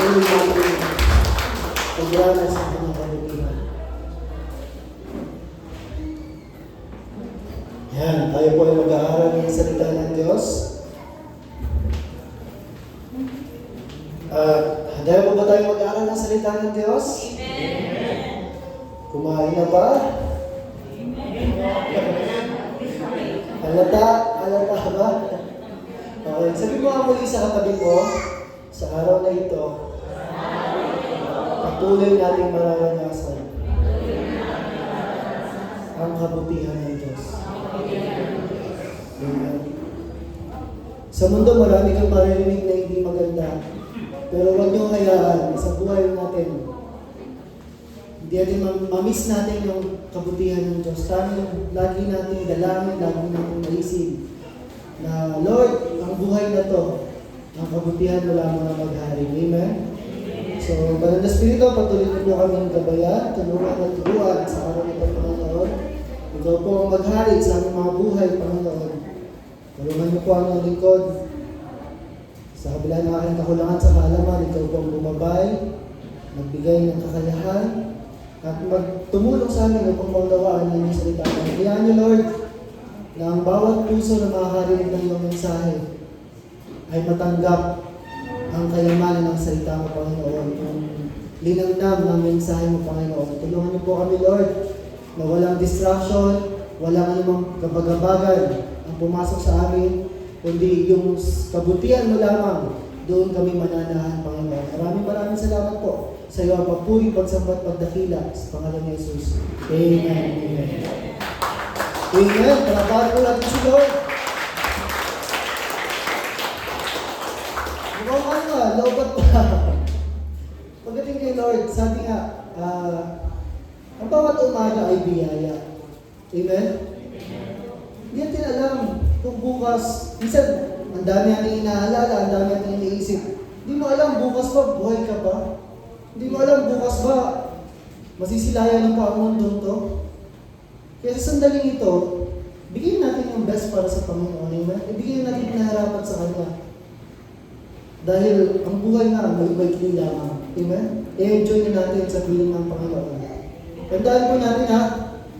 patuloy natin pag-ranas sa kanyang kabutihan. Yan, tayo po ay mag-aaral ng salita ng Diyos. Handa po ba tayo mag-aaral ng salita ng Diyos? Amen! Kumain na ba? Halata ba? Okay, sabi mo nga muli sa katabi mo, sa araw na ito, patuloy nating mararanasan ang kabutihan ng Diyos. Amen. Sa mundo, marami kang maririnig na hindi maganda. Pero huwag niyong hayaan sa buhay natin. Hindi natin mamiss natin yung kabutihan ng Diyos. Lagi natin dalangin, lagi natin maisip na, Lord, ang buhay na to, ang kabutihan wala mo na maghari. Amen? So, Banal na Espiritu, patuloy niyo po kaming gabayan, tulungan at turuan sa araw nito, Panginoon. Ikaw po ang maghari sa aming mga buhay, Panginoon. Tulungan niyo po ang lingkod. Sa kabila ng aking kakulangan sa kaalaman, ikaw po ang bumabay, magbigay ng kakayahan, at magtumulong sa amin upang maunawaan ng iyong salita. Kaya niyo, Lord, na ang bawat puso na makakarinig ng iyong mensahe ay matanggap ang kayamanan ng salita mo, Panginoon. Yung linamnam ng mensahe mo, Panginoon. Tulungan niyo po kami, Lord, na walang distraction, walang anumang kabagabagan ang pumasok sa amin, kundi yung kabutihan mo lamang, doon kami mananahan, Panginoon. Maraming salamat po sa iyo ang papuri, pagsambat, pagdakila sa pangalan ni Jesus. Amen. Amen. Amen. Palaparan ko natin si Lord. Mukhang lobat pa. Pagdating kay Lord, sabi nga, ang bawat umaga ay biyaya. Amen? Hindi natin alam kung bukas, minsan, ang dami natin inaalala, ang dami natin iniisip. Hindi mo alam, bukas ba, buhay ka pa? Hindi mo alam, bukas ba, masisilayan pa ang mundo to? Kaya sa sandaling ito, bigyan natin yung best para sa Panginoon. Amen? Ibigyan natin pinaharapan sa Kanya. Dahil ang buhay nga, may lamang. Amen? I-enjoy na natin sa piling ng Panginoon. Tandaan po natin ha,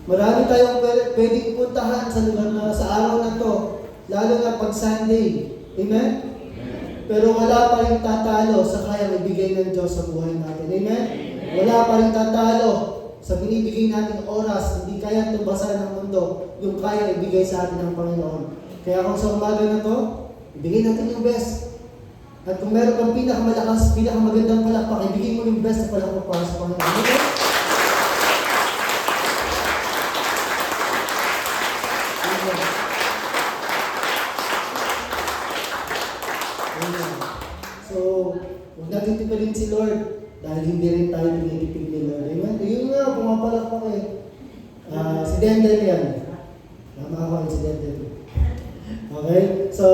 marami tayong pwedeng puntahan sa lugar na sa araw na to, lalo na pag Sunday. Amen? Pero wala pa rin tatalo sa kayang ibigay ng Diyos sa buhay natin. Amen? Wala pa rin tatalo sa binibigay nating oras, hindi kaya tubasan ng mundo yung kaya ibigay sa atin ng Panginoon. Kaya kung sa umaga na to, ibigay natin yung best. At kung meron kang pinakamalakas, pinakamagandang palakpak, ibigay mo yung best na palakpak para sa Panginoon. Okay? So, huwag natin tipalin si Lord dahil hindi rin tayo pinitipig ni Lord. Amen? Yun nga, pumapalakpak eh. Si Dendel yan. Tama ako, si Dendel. Okay? So,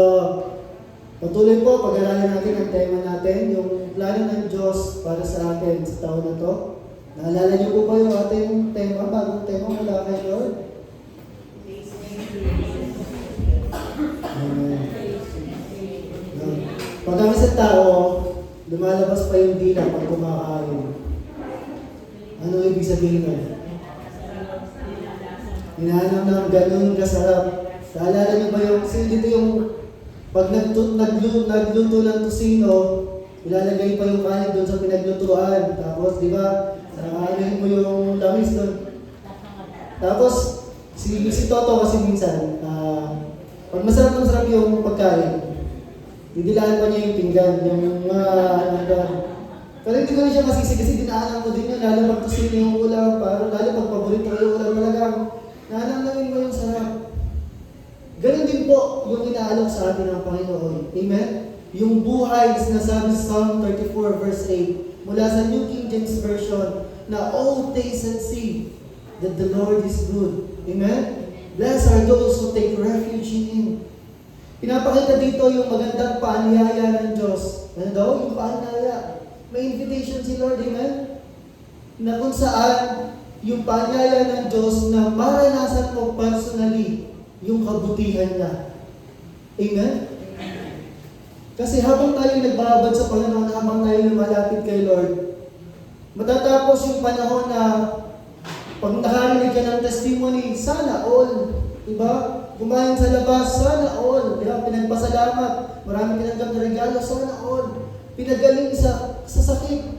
patuloy po, pag-aralan natin ang tema natin, yung plano ng Diyos para sa atin sa taon na to. Naalala niyo po ba yung ating tema, bagong tema mula kay Lord? Amen. Pag ang isang tao, lumalabas pa yung dila pag kumakain. Ano ibig sabihin nun? Hinahanap ng ganun kasarap. Naalala niyo ba yung, dito yung pag nagluto ng tusino, ilalagay pa yung kanin doon sa pinaglutuan. Tapos, di ba, nakahanin mo yung lamis doon. Tapos, si Toto kasi minsan, pag masarap yung pagkain, didilaan pa niya yung pinggan, yung pero hindi ko rin siya masisi kasi dinaanan ko din yun, lalo pag tusino yung ulam, lalo pag paborito ko yung ulam talagang, naanamnamin mo yung sarap. Ganun din po yung inaalok sa atin ng Panginoon. Amen? Yung buhay is nasabi sa Psalm 34 verse 8 mula sa New King James Version na all taste and see that the Lord is good. Amen? Blessed are those who take refuge in Him. Pinapakita dito yung magandang paanyaya ng Diyos. Ano daw? Yung paanyaya. May invitation si Lord. Amen? Na kung saan yung paanyaya ng Diyos na maranasan mo personally yung kabutihan niya. Amen? Kasi habang tayo nagbabad sa Panginoon, habang tayo lumalapit kay Lord, matatapos yung panahon na pag nakarinig ka ng testimony, sana all. Diba? Kumain sa labas, sana all. Diba? Pinagpasalamat, marami tinanggap na regalo, sana all. Pinagaling sa sakit,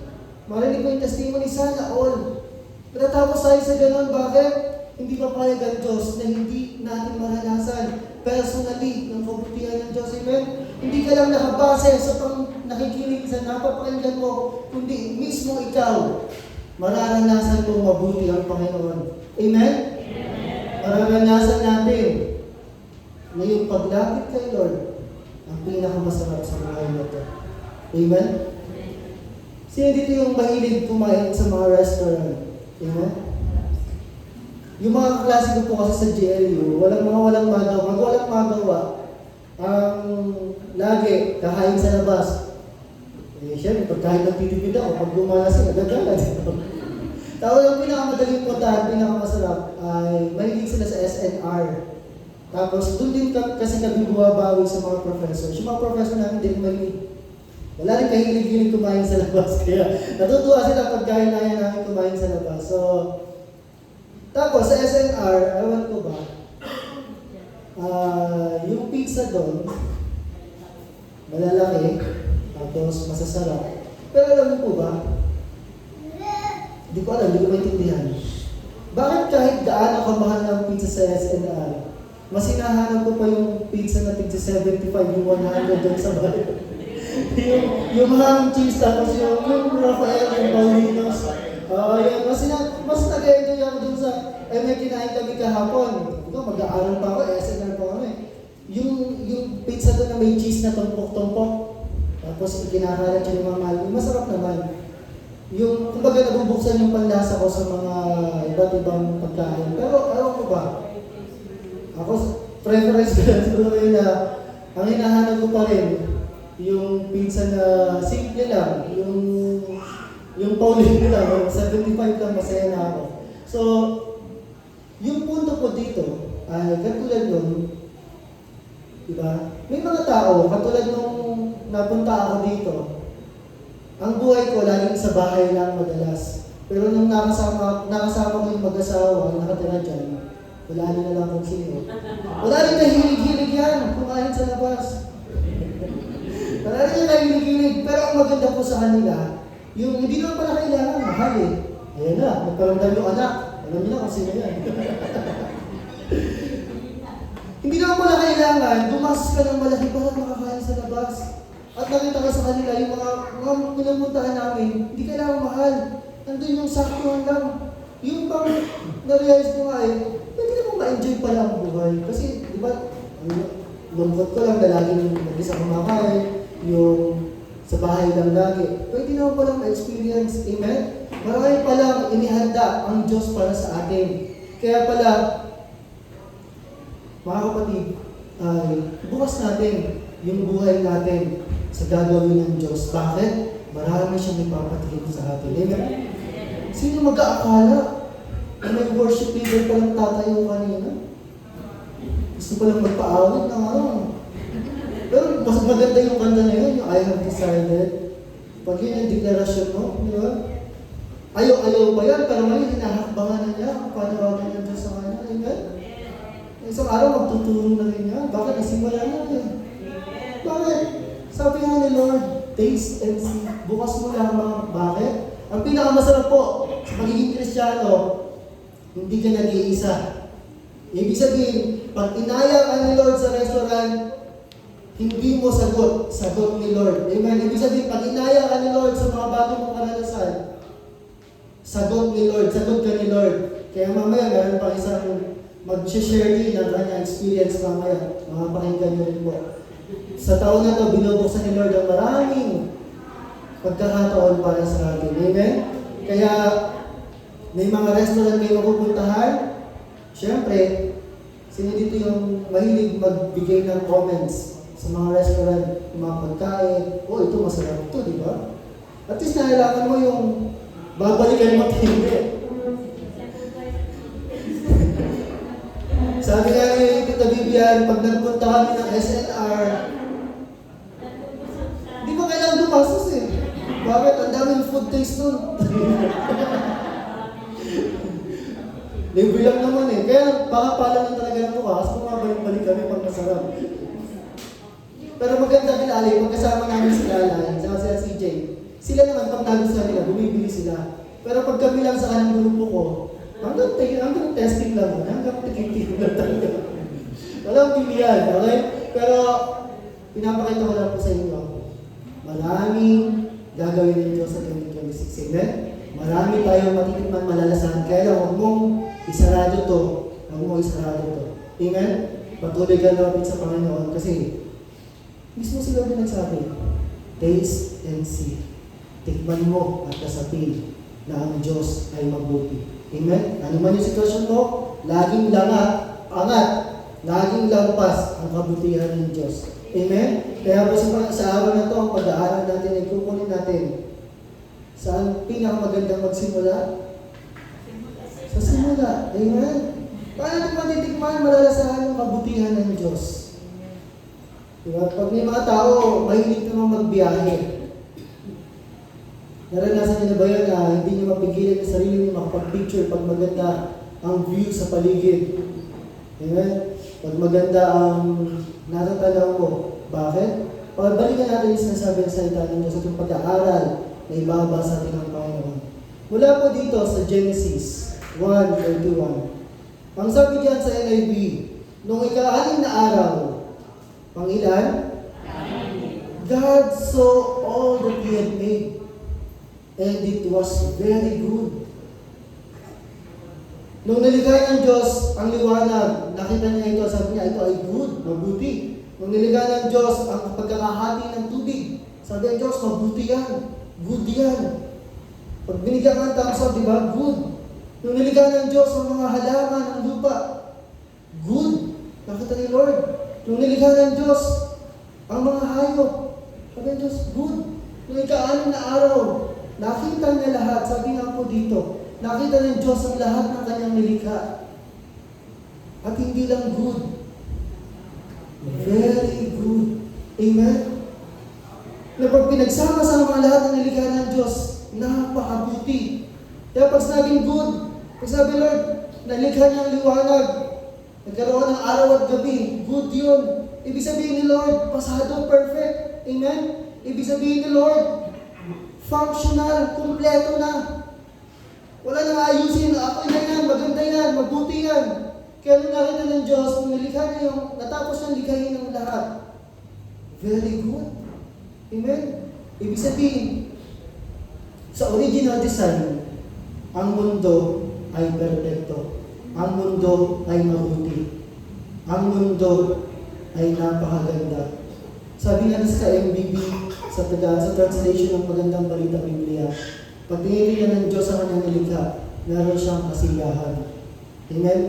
marinig mo yung testimony, sana all. Matatapos tayo sa ganun, bakit? Hindi pa payag ang Diyos na hindi natin maranasan personally ng kabutihan ng Diyos. Amen? Hindi ka lang nakabase sa nakikinig sa napapakinggan mo, kundi mismo ikaw, mararanasan mo mabuti ang Panginoon. Amen? Mararanasan natin na yung paglapit kay Lord ang pinakamasarap sa buhay natin. Amen? Sino dito yung mahilig kumain sa mga restaurant? Amen? Yung mga klase ko po kasi sa GLU, walang magawa. Lagi, kakain sa labas. Eh, syempre, pagkain ng titipid ako, pag gumalasing, agad-agad. Tao yung pinakamadaling puntahan, pinakamasarap, ay mahilig sila sa SNR. Tapos, doon din kasi kami bumabawi sa mga professors. Yung mga professor namin din mahilig. Wala rin kahilig-hilig kumain sa labas. Kaya, natutuwa sila pagkain namin kumain sa labas. So, tapos, sa SNR, ewan ko ba, yung pizza doon, malalaki, tapos masasarap. Pero alam mo po ba, hindi ko maintindihan. Bakit kahit gaano kamahal ng pizza sa SNR, mas hinahanap ko pa yung pizza na tigsa 75, yung 100 doon sa bahay. yung ham cheese, tapos yung Rafael, yung Paulinos. Mas nag-enjoy ako dun sa, may kinain kami kahapon. Mag-aaral pa ako, SNR pa kami. Yung pizza doon na may cheese na tumpok-tumpok, tapos kinakalat siya ng mga mahal, masarap naman. Yung, kumbaga nabubuksan yung panlasa ko sa mga iba't ibang pagkain. Pero, alam ko ba, ako, preference ko lang siguro yun na, ang hinahanap ko pa rin, yung pizza na simple lang, yung Pauline lang, 75 lang, masaya na ako. So, yung punto ko dito, ay katulad nun, diba? May mga tao, katulad nung napunta ako dito, ang buhay ko laging sa bahay lang madalas. Pero nung nakasama ko yung mag-asawa, nakatira dyan, wala na lang kung sino. Wala rin na hilig-hilig yan, kumain sa labas. Wala rin na hilig-hilig, pero ang maganda po sa kanila, yung hindi naman pala kailangan, mahal eh. Ayan na, nagkaramdam yung anak. Alam niyo na kung sino yan. Hindi naman pala kailangan, dumastos ka ng malaki para makakain sa labas. At nakita ko sa kanila, yung mga pinupuntahan namin, hindi kailangan mahal. Nandun yung saktuhan lang. Yung pang na-realize ko nga pwede naman ma-enjoy pala ang buhay. Kasi, di ba, lungkot ko lang na laging mag-isa kumakain, yung sa bahay lang lagi. Pwede naman palang ma-experience. Amen? Marami palang inihanda ang Diyos para sa atin. Kaya pala, mga kapatid, bukas natin yung buhay natin sa gagawin ng Diyos. Bakit? Marami siyang ipapatigil sa atin. Amen? Sino mag-aakala na may worship leader palang tatayo kanina? Gusto palang magpaawit ng Pero mas maganda yung kanta na yun, yung I have decided. Pag yun yung deklarasyon mo, di ba? Ayaw pa yan, pero ngayon hinahakbangan na niya ang panawagan ng Diyos sa kanya. Amen? Isang araw magtuturo na rin niya. Bakit? Isimula na rin. Bakit? Sabi nga ni Lord, taste and see. Bukas mo lamang. Bakit? Ang pinakamasarap po sa pagiging Kristiyano, hindi ka nag-iisa. Ibig sabihin, pag inaya ka ni Lord sa restaurant, hindi mo sagot ni Lord. Amen? Ibig sabihin, pag inaya ka ni Lord sa mga bago mong karanasan, sagot ni Lord, sagot ka ni Lord. Kaya mamaya, meron pa isang mag-share din ng kanyang experience mamaya. Mga pakinggan nyo rin po. Sa taon na ito, binubuksan ni Lord ang maraming pagkakataon para sa atin. Amen? Kaya, may mga restaurant kayo mapupuntahan. Siyempre, sino dito yung mahilig magbigay ng comments sa mga restaurant, yung mga pagkain, ito masarap ito, di ba? At least nalalaman mo yung babalikan mo hindi. Sabi nga ni Tita Vivian, pag nagpunta kami ng SNR, Bakit? Ang daming food taste nun. Libre lang naman eh. Kaya baka pala lang talaga ng mukha kasi bumabalik-balik kami pag masarap. Pero maganda kilala, magkasama namin si Alan, saka sila CJ. Sila naman, pag nagustuhan nila, bumibili sila. Pero pag kami lang sa kanang grupo ko, hanggang testing lang, hanggang tikitik lang talaga. Walang pilihan, okay? Pero pinapakita ko lang po sa inyo, maraming gagawin ng Diyos sa 2026. Amen? Marami tayong matitikman malalasahan. Kaya lang, huwag mong isarado to. Huwag mong isarado to. Amen? Patuloy ka lumapit sa Panginoon kasi mismo sila din nagsabi, taste and see. Tikman mo at kasapin na ang Diyos ay mabuti. Amen? Ano man yung sitwasyon mo, laging angat, laging lampas ang kabutihan ng Diyos. Amen? Kaya po sa araw na ito, ang pag-aaral natin ay kukunin natin. Saan pinakamagandang magsimula? Sa simula. Amen? Paano natin matitikman, malalasahan ang kabutihan ng Diyos? Diba? Pag may mga tao, mahilig naman magbiyahe. Naranasan niyo na ba yan na hindi niyo mapigilan yung sarili niyo makapag-picture pag maganda ang view sa paligid? Amen? Pag maganda ang natatanaw mo. Bakit? Pagbalikan natin yung sinasabi ng salita ng Diyos at yung pag-aaral na ibabasa natin ng Panginoon. Mula po dito sa Genesis 1:31. Ang sabi diyan sa NIV, nung ika-6 na araw, pangilan? God saw all that He had made, and it was very good. Nung nilikha ng Diyos ang liwanag, nakita niya ito, sabi niya, ito ay good, mabuti. Nung nilikha ng Diyos ang pagkakahati ng tubig, sabi ng Diyos, mabuti yan, good yan. Pag binigyan ka ng thumbs up, di ba? Good. Nung nilikha ng Diyos ang mga halaman ng lupa, good. Nakita ni Lord. Nung nilikha ng Diyos ang mga hayop, sabi ng Diyos, good. Nung ika-6 na araw, nakita niya lahat, sabi nga po dito, nakita ng Diyos ang lahat ng kanyang nilikha. At hindi lang good. Very good. Amen? Na pag pinagsama-sama ang lahat ng nilikha ng Diyos, napakabuti. Kaya pag sinabing good, pag sabi Lord, nalikha niya ang liwanag, nagkaroon ng araw at gabi, good yun. Ibig sabihin ni Lord, pasado, perfect. Amen? Ibig sabihin ni Lord, functional, kumpleto na. Wala nang ayusin, ako na yan, maganda yan, mabuti yan. Kaya nung nakita ng Diyos, nung nilikha niya yung, natapos niyang likhain ng lahat. Very good. Amen? Ibig sabihin, sa original design, ang mundo ay perfecto. Ang mundo ay mabuti. Ang mundo ay napakaganda. Sabi nga sa MBB, sa translation ng Magandang Balita Biblia, pag tinignan ng Diyos ang kanyang nilikha, meron siyang kasiyahan. Amen?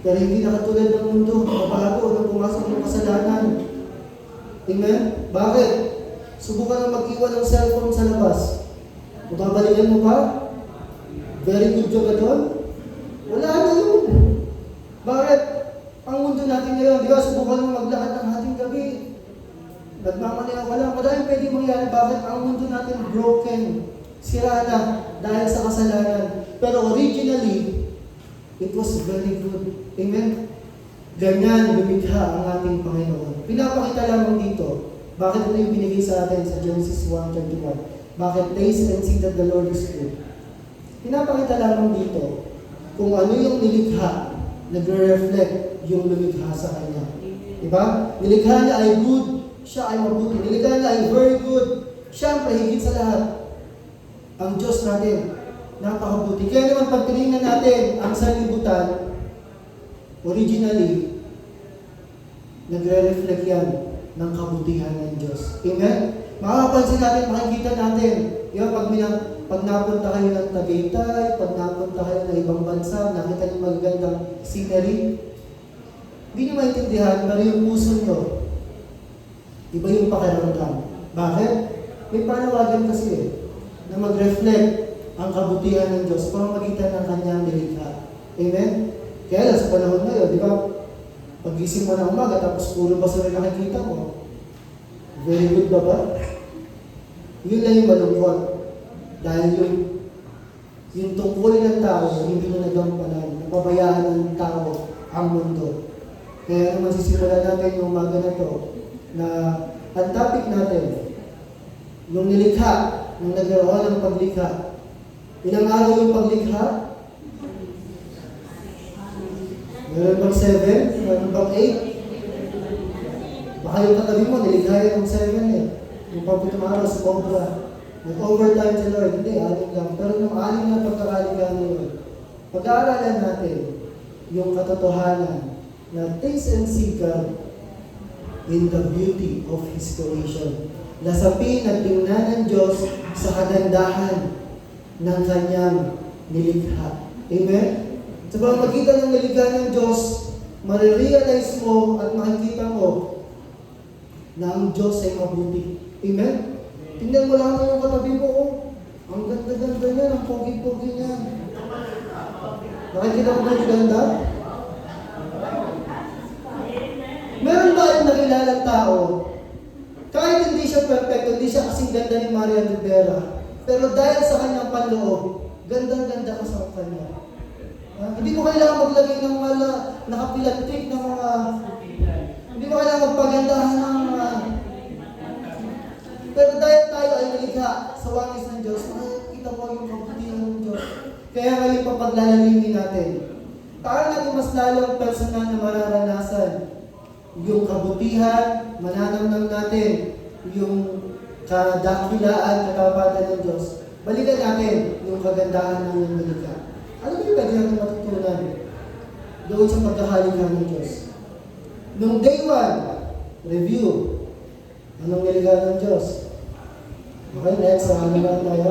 Pero hindi na katulad ng mundo, mabago nung pumasok ng kasalanan. Amen? Bakit? Subukan na mag-iwan ng cellphone sa labas. Kung babalikan mo pa, very good job ka doon? Wala na yun. Bakit? Ang mundo natin ngayon, di ba, subukan mo maglakad ng hating gabi. Nagmamalihan ka lang. Madaming pwede mangyari. Bakit? Ang mundo natin broken. Sira na dahil sa kasalanan. Pero originally, it was very good. Amen? Ganyan lumikha ang ating Panginoon. Pinapakita lamang dito. Bakit ito yung binigay sa atin sa Genesis 1:31? Bakit taste and see that the Lord is good? Pinapakita lamang dito kung ano yung nilikha, nagre-reflect yung lumikha sa Kanya. Diba? Nilikha niya ay good, siya ay mabuti. Nilikha niya ay very good, siya ang pahigit sa lahat. Ang Diyos natin, napakabuti. Kaya naman pag tinignan natin ang sanlibutan, originally, nagre-reflect yan ng kabutihan ng Diyos. Amen? Makakapansin natin, makikita natin. Diba, pag napunta kayo ng Tagaytay, pag napunta kayo ng ibang bansa, nakita niyo magagandang scenery, hindi niyo maintindihan, pero yung puso niyo, iba yung pakiramdam. Bakit? May panawagan kasi na mag-reflect ang kabutihan ng Diyos pamamagitan ng kanyang nilikha. Amen? Kaya lang sa panahon ngayon, di ba? Pag-gising mo ng umaga, tapos puro basura nakikita mo. Very good ba ba? Yun lang yung malungkot. Dahil yung tungkol ng tao, hindi na nagampanan. Napabayaan ng tao ang mundo. Kaya naman sisimulan natin yung umaga na to, na ang topic natin, nung nilikha, nung nagkaroon ng paglikha. Ilang araw yung paglikha? Meron bang 7? Meron bang 8? Baka yung katabi mo, nilikha yan ng 7 eh. Yung pagpitong araw sa Cobra. Nag-overtime sa Lord. Hindi, 6 lang. Pero yung 6 na pagkakalikha na yun, pag-aaralan natin yung katotohanan na taste and see God in the beauty of His creation. Nasapin at tingnan ng Diyos sa kagandahan ng Kanyang nilikha. Amen? Sa pamamagitan ng nilikha ng Diyos, marirealize mo at makikita mo na ang Diyos ay mabuti. Amen? Tingnan mo lang yung katabi mo, oh. Ang ganda-ganda niya, ang pogi-pogi niya. Nakikita mo ba yung ganda? Meron ba yung nakilalang tao? Kahit hindi siya perfecto, hindi siya kasing ganda ni Marian Rivera, pero dahil sa kanyang panloob, gandang-ganda ka sa kanya. Hindi mo kailangan maglagay ng mga nakapilantik ng mga... Hindi mo kailangan magpagandahan ng mga... Pero dahil tayo ay nalikha sa wangis ng Diyos, makikita mo yung kabutihan ng Diyos. Kaya ngayon papaglalalimin natin. Para natin mas lalong personal na mararanasan yung kabutihan, mananamnam natin yung kadakilaan, katapatan ng Diyos. Balikan natin yung kagandahan ng yung nilikha. Ano ba yung pwede natin matutunan doon sa pagkakalikha ng Diyos? Nung day 1, review. Anong nilikha ng Diyos? Okay, next. Ano lang tayo?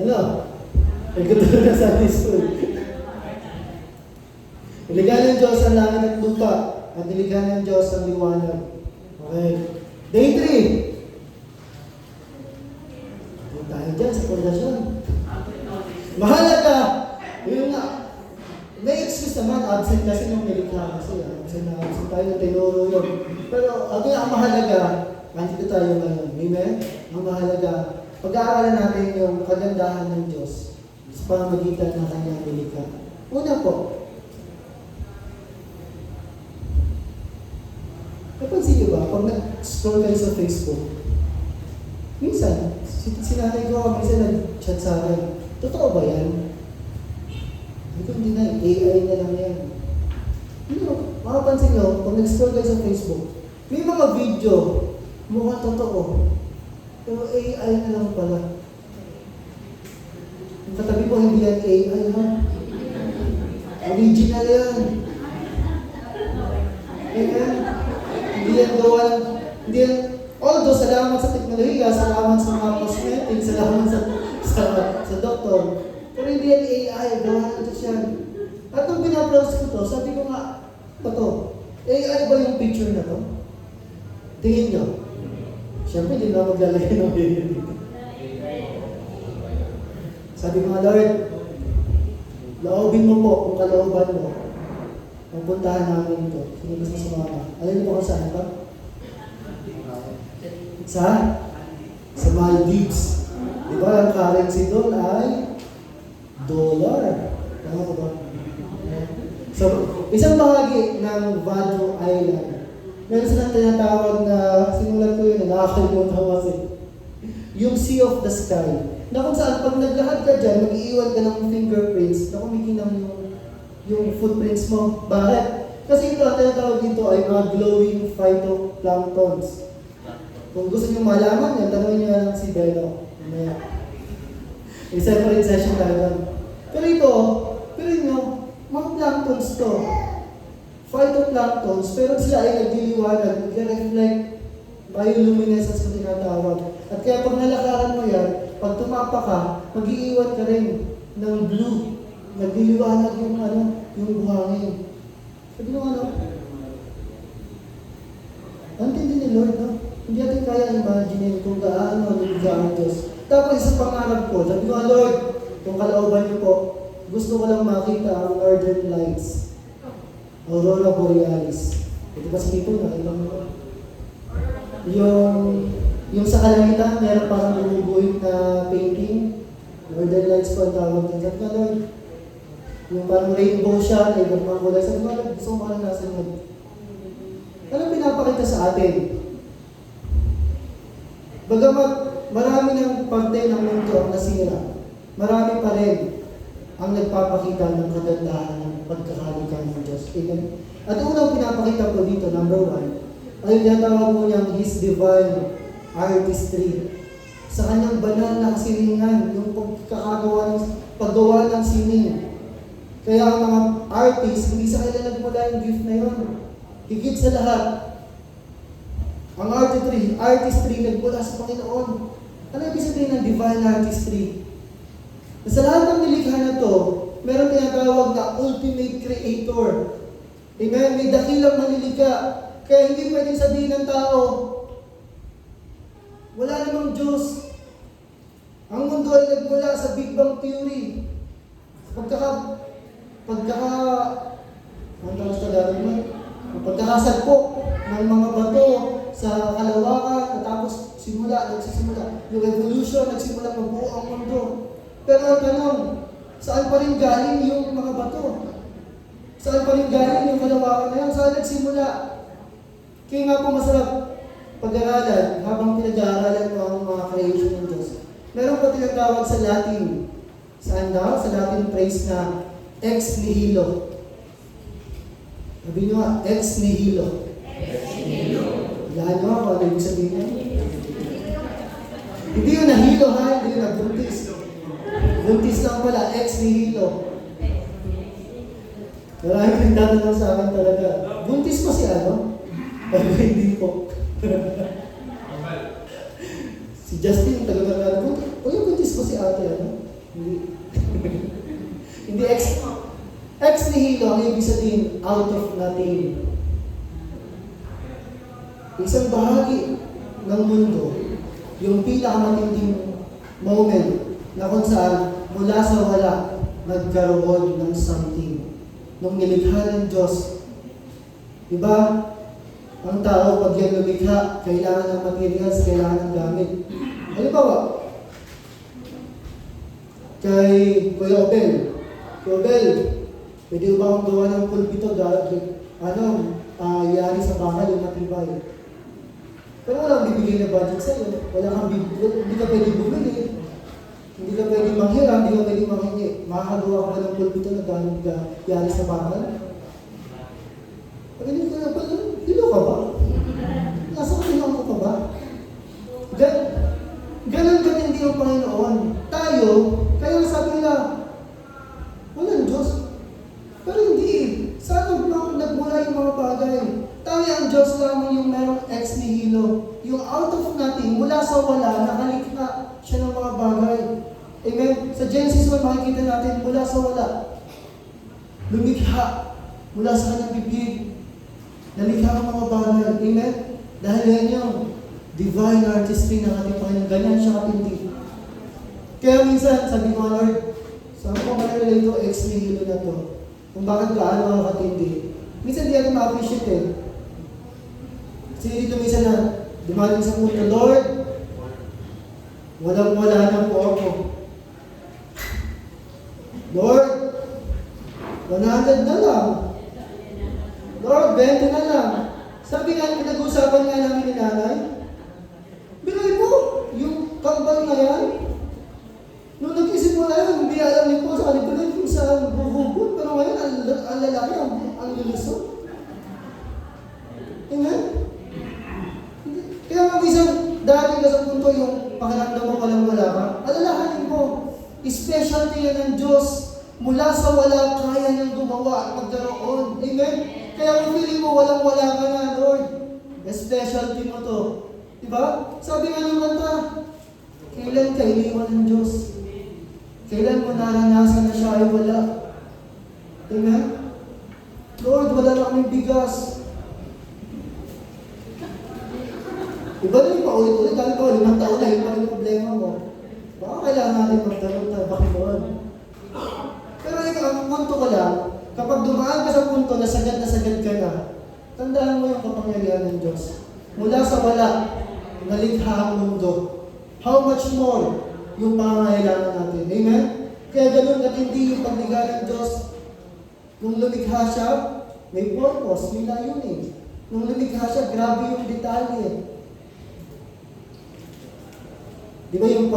Ano? Nagkatuloy na Sunday school. Nilikha ng Diyos ang langit at lupa at nilikha ng Diyos ang liwanag. Okay. Day 3. Tayo dyan sa pundasyon. Mahalaga! Yun nga. May excuse naman, absent kasi nung nilikha kasi. Absent tayo, tinuro yun. Pero ang mahalaga, nandito tayo ngayon. Amen? Ang mahalaga, pag-aaralan natin yung kagandahan ng Diyos sa pamamagitan ng kanyang nilikha. Una po, napansin niyo ba, pag nag-scroll kayo sa Facebook, minsan, sinanay ko, minsan nag-chat sa akin, totoo ba yan? Hindi na, AI na lang yan. Makapansin niyo, pag nag-scroll kayo sa Facebook, may mga video, mukhang totoo. Pero AI na lang pala. Yung katabi ko, hindi yan AI, ha? Original yan. Amen? Hindi yan gawa ng, hindi yan, although salamat sa teknolohiya, salamat sa mga cosmetics, salamat sa doktor, pero hindi yan AI, gawa ng Diyos yan. At nung binabrowse ko to, sabi ko nga, to? AI ba yung picture na to? Tingin nyo. Siyempre, hindi na maglalagay ng video dito. Sabi ko nga, Lord, laobin mo po kung kalooban mo. Magpuntahan namin ito. Sino gusto sumama? Alam niyo po kung saan pa? Sa Maldives. Di ba, ang currency doon ay dollar. Tama ko ba? So, isang bahagi ng Vado Island. Meron silang tinatawag na, sinulat ko yun, nakakalimutan ko kasi. Yung Sea of the Sky. Na kung saan, pag naglakad ka dyan, mag-iiwan ka ng fingerprints na kumikinang yung footprints mo. Bakit? Kasi ito, ang tinatawag dito ay mga glowing phytoplanktons. Kung gusto nyo malaman yan, tanongin nyo lang si Beno. May separate session tayo. Pero ito, mga planktons to. Phytoplanktons, pero sila ay nagdiliwanag, nag-reflect bioluminescence na tinatawag. At kaya pag nalakaran mo yan, pag tumapa ka, mag-iiwan ka rin ng blue. Nagdiliwanag yung buhangin. Sabi nyo ang tindi ni Lord, no? Hindi natin kaya imagine kung gaano niligha ang Diyos. Tapos isang pangarap ko, sabi ko, Lord, kung kalooban niyo po, gusto ko lang makita ang Northern Lights. Aurora Borealis. Ito ba si Tito? Nakita mo ba? Yung sa kalangitan, meron parang bumubuhit na painting. Northern Lights po ang tawag din. Sabi ko, Lord, yung parang rainbow siya, na ibang mga kulay. Sabi ko, Lord, gusto ko parang nasa Lord. Anong pinapakita sa atin? Bagamat marami ng parte ng mundo ang nasira, marami pa rin ang nagpapakita ng kagandahan ng pagkakalikha ng Diyos. Amen? At unang pinapakita ko dito, number 1, ay tinatawag po niyang His Divine Artistry. Sa kanyang banal na kasilingan, yung paggawa ng sining. Kaya ang mga artists, hindi sa kanila nagmula yung gift na yun. Higit sa lahat, ang artistry nagmula sa Panginoon. Ano ibig sabihin ng divine artistry? Sa lahat ng nilikha na to, meron tinatawag na ultimate creator. Amen? May dakilang manilikha. Kaya hindi pwedeng sabihin ng tao, wala namang Diyos. Ang mundo ay nagmula sa Big Bang Theory. Pagkakasagpo ng mga bato sa kalawakan, at tapos nagsisimula. Yung evolution, nagsimula mabuo ang mundo. Pero ang tanong, saan pa rin galing yung mga bato? Saan pa rin galing yung kalawakan na yan? Saan nagsimula? Kaya nga po masarap pag-aralan habang pinag-aaralan mo ang mga creation ng Diyos. Meron po tinatawag sa Latin. Saan daw? Sa Latin phrase na ex nihilo. Sabi nyo nga, ex nihilo. Ex nihilo. Lahat nyo ako, ano yung sabihin nyo? Hindi yun nahilo ha, hindi yun nagbuntis. Buntis lang pala, ex nihilo. Maraming nagtatanong sa akin talaga. Buntis pa si ano? Hindi po. Si Justin, taga-taga, yung buntis pa si ate, ano? Hindi. Hindi ex nihilo, ang ibig sabihin, out of nothing. Isang bahagi ng mundo, yung pinakamatinding moment na kung saan mula sa wala, nagkaroon ng something. Nung nilikha ng Diyos, diba? Ang tao, pag yan lumikha, kailangan ng materials, kailangan ng gamit. Halimbawa, kay Kuya Obel, pwede ba akong gawa ng pulpito yari sa bakal yung matibay. Pero walang bibigay na budget sa'yo. Hindi ka pwede bumili. Hindi ka pwede manghiram, hindi ka pwede manghingi. Makakagawa ka ba ng pulpito na gamit ka yari sa bakal? Pag hindi ko na pala, hilo ka ba? Nasa kanilang ko pa ba? Ganon katindi ang Panginoon. Tayo, kaya sabi nila, walang Diyos. Pero hindi. Saan nagmula yung mga bagay? Tayo ang Diyos lamang yung merong ex nihilo. Yung out of nothing, mula sa wala, nakalikha siya ng mga bagay. Amen? Sa Genesis 1, makikita natin, mula sa wala, lumikha, mula sa kanyang bibig, nalikha ang mga bagay. Amen? Dahil yan yung divine artistry ng ating Panginoon. Ganyan siya katindi. Kaya minsan, sabi ko, Lord, saan ko malala ito, ex nihilo na to? Kung bakit gaano ang katindi. Minsan di natin ma-appreciate eh. Kasi dito minsan na dumating sa punto, Lord, walang-wala na po ako. Lord, 100 na lang. Lord, 20 na lang. Sabi nga, pinag-usapan nga namin ni nanay, bilay mo, yung kambal na yan. Nung nag-isip mo na yan, hindi alam niyo po sa kanibulan kung saan buhugot. Pero ngayon, ang lalaki, ang lulusot. Amen? Kaya mag-isang dati ka sa punto yung pakiramdam mo walang-wala ka, alalahanin mo, specialty yan ng Diyos. Mula sa wala, kaya niyang gumawa at magkaroon. Amen? Kaya kung feeling mo walang-wala ka na, Lord, specialty mo to. Diba? Sabi nga ng kanta, kailan ka iniwan ng Diyos? Kailan mo naranasan na siya ay wala? Amen? Lord, wala na kaming bigas. Iba na yung paulit-ulit. Kali ko, 5 taon na, yung paling problema mo. Baka kailangan natin magtanong na Panginoon. Pero ang punto ko lang, kapag dumaan ka sa punto na sagad ka na, tandaan mo yung kapangyarihan ng Diyos. Mula sa wala, nalikha ang mundo. How much more yung pangangailangan natin. Amen? Kaya ganun katindi yung paglikha ng Diyos. Nung lumikha siya, may purpose, may layunin. Nung lumikha siya, grabe yung detalye. Di ba yung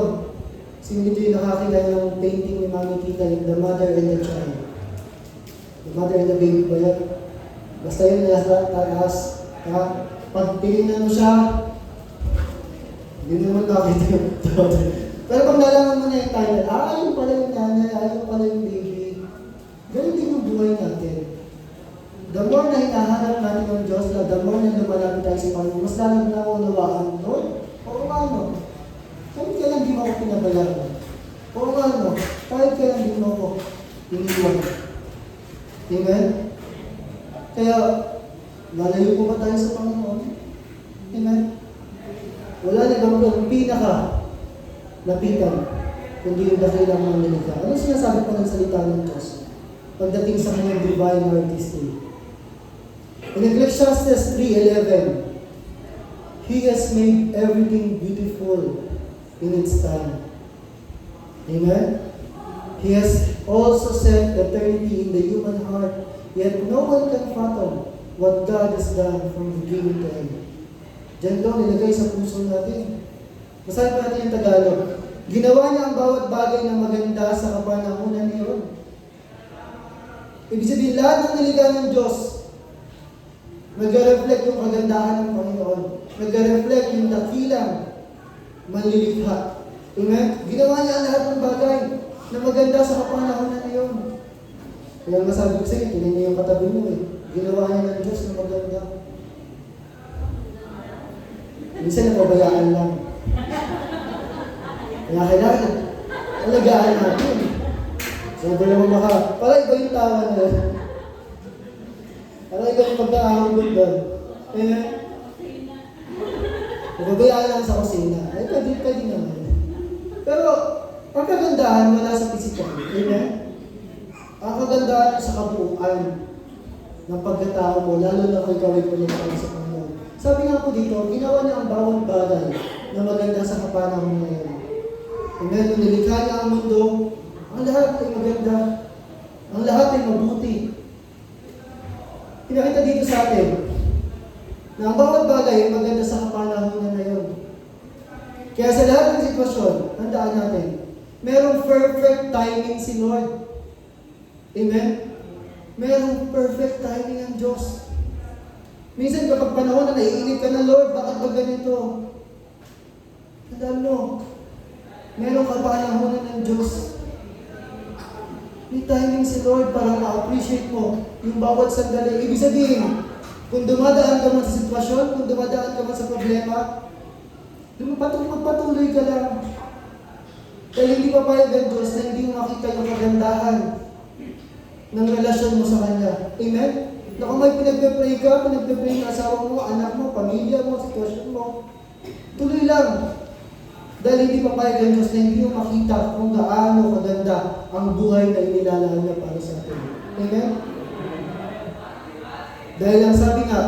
sino dito yung nakakilala ng painting ni Mami Tita, yung The Mother and the Child? The Mother and the Baby ba yan? Basta yun nasa taas. Pag tinignan mo siya, hindi naman nakita yung pero pag nalaman mo na yung title, ayun pala yung nanay, ayun pala yung baby. Ganun din yung buhay natin. The more na hinahanap natin ng Diyos, the more na lumalapit tayo sa Panginoon, mas lalo na unawaan, Lord, oo nga no, kahit kailan di mo ako pinabayaan. Oo nga no, kahit kailan di mo ako iniwan. Amen? Kaya, lalayo po ba tayo sa Panginoon? Amen? Wala na bang pinaka-lapitan, kundi yung dakilang mga nilikha. Ano sinasabi pa ng salita ng Diyos pagdating sa kanyang divine artistry? In Ecclesiastes 3:11, He has made everything beautiful in its time. Amen? He has also set eternity in the human heart, yet no one can fathom what God has done from beginning to end. Diyan daw nilagay sa puso natin. Basahin pa natin yung Tagalog. Ginawa niya ang bawat bagay na maganda sa kapanahunan niyon. Ibig sabihin, lahat ng nilikha ng Diyos, nag-reflect yung kagandahan ng Panginoon. Nag-reflect yung dakilang manlilikha. Amen? Ginawa niya ang lahat ng bagay na maganda sa kapanahunan niyon. Kaya masabi ko sa inyo, tingnan niyo yung katabi mo eh. Ginawa niya ng Diyos na maganda. Minsan napabayaan lang. Kaya kailangan, alagaan natin. Sabi naman para iba yung tawa na yun. Para iba yung pagkakahulog doon. Kaya, napabayaan lang sa kusina. Ay, pwede naman. Pero, ang kagandahan wala sa physical. Amen? Ang kagandahan sa kabuuan ng pagkatao mo, lalo na kung ikaw ay pinagkakaroon sa Panginoon. Sabi nga po dito, ginawa niya ang bawat bagay na maganda sa kapanahon ngayon. Amen? Nung nilikha niya ang mundo, ang lahat ay maganda. Ang lahat ay mabuti. Pinakita dito sa atin na ang bawat bagay ay maganda sa kapanahon na ngayon. Kaya sa lahat ng sitwasyon, tandaan natin, merong perfect timing si Lord. Amen? Merong perfect timing ang Diyos. Minsan kapag panahon na naiinip ka na, Lord, bakit ba ganito? Tandaan mo, merong kapanahonan ng Diyos. May timing si Lord para ma-appreciate mo yung bawat sandali. Ibig sabihin, kung dumadaan ka man sa sitwasyon, kung dumadaan ka man sa problema, magpatuloy ka lang. Dahil hindi papayag ang Diyos na hindi mo makita yung kagandahan ng relasyon mo sa Kanya. Amen? Na kung may pinagpe-pray ka ng asawa mo, anak mo, pamilya mo, sitwasyon mo, tuloy lang. Dahil hindi papayag ang Diyos na hindi mo makita kung gaano kaganda ang buhay na inilalaan niya para sa atin. Amen? Dahil ang sabi nga,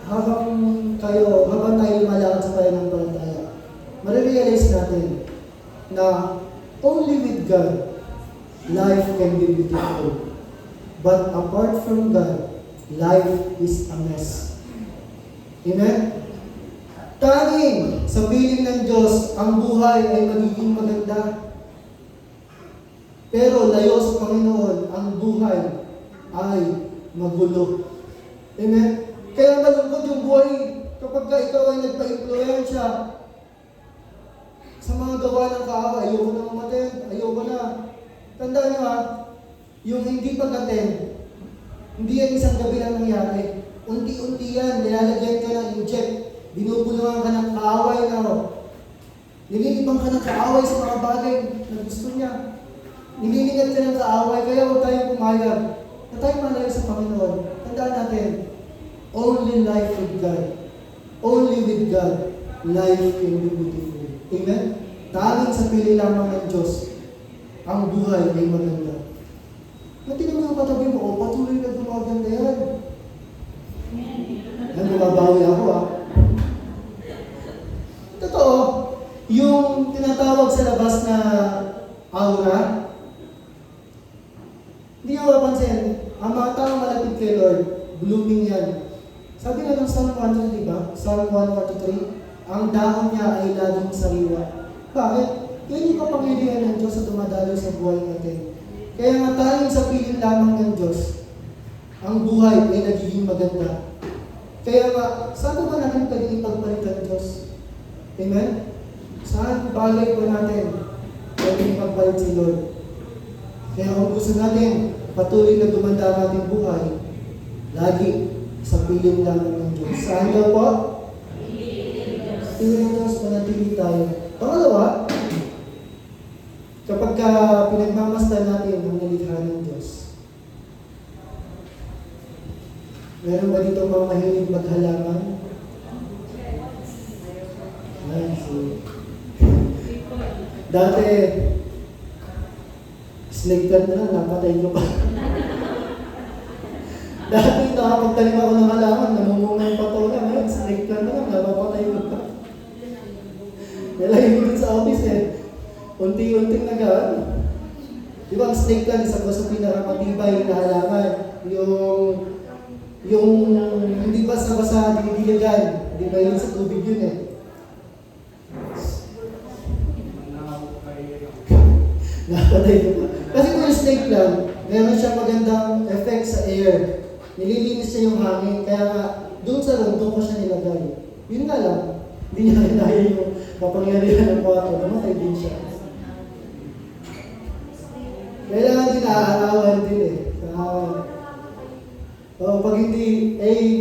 habang tayo lumalakad sa pananampalataya, marirealize natin na only with God, life can be beautiful. But apart from God, life is a mess. Amen? Tanging sa piling ng Diyos, ang buhay ay magiging maganda. Pero layo sa Panginoon, ang buhay ay magulo. Amen? Kaya malungkot yung buhay kapag ikaw ay nagpa-impluensya sa mga gawa ng kaaway. Ayoko na umaten, ayoko na. Tandaan niyo yung hindi pag-attend, hindi yan isang gabi lang nangyari. Unti-unti yan, nilalagyan ka ng inject, binubulungan ka ng kaaway na nililibang ka ng kaaway sa mga bagay na gusto niya. Nililingat ka ng kaaway, kaya huwag tayong pumayag na tayo malayo sa Panginoon. Tandaan natin, only life with God. Only with God, life can be beautiful. Amen? Tanging sa pili lamang ng Diyos, ang buhay ay maganda. Tingnan mo yung katabi mo, patuloy na gumaganda yan. Yan, bumabawi ako Yung tinatawag sa labas na aura, hindi nyo mapapansin, ang mga taong malapit kay Lord, blooming yan. Sabi nga ng Psalm 1, di ba? Psalm 143, ang dahon niya ay laging sariwa. Bakit? Yun yung kapangyarihan ng Diyos sa dumadalo sa buhay natin. Kaya nga tayong sa piling lamang ng Diyos, ang buhay ay nagiging maganda. Kaya nga, saan ba natin pwede ipagpalit ang Diyos? Amen? Saan bagay po natin pwede ipagpalit si Lord? Kaya kung gusto natin patuloy na dumanda ang ating buhay, lagi sa piling lamang ng Diyos. Saan daw po? Piling ng Diyos, manatili tayo. Pangalawa, kapag pinagmamasdan natin ang nalikha ng Diyos, meron ba dito mga mahilig maghalaman? Ay, dati, snake plant na lang, napatay ko pa. Dati nakapagtanim ako ng halaman, namumunga yung patola. Ngayon, snake plant na lang, napapatay ko pa. Nalayin ko dun sa office eh. Unti-unting nag-ano. Di ba ang snake plant, isa ko sa pinakamatibay na halaman. Yung hindi basta-basta dinidiligan. Di ba yun sa tubig yun eh. Napatay ko pa. Kasi kung yung snake plant, meron siyang magandang effect sa air. Nililinis niya yung hangin, kaya nga, doon sa room, doon ko siya nilagay. Yun nga lang, hindi niya kinaya yung kapangyarihan ng kwarto, namatay din siya. Kailangan din naaarawan din eh. Pag hindi,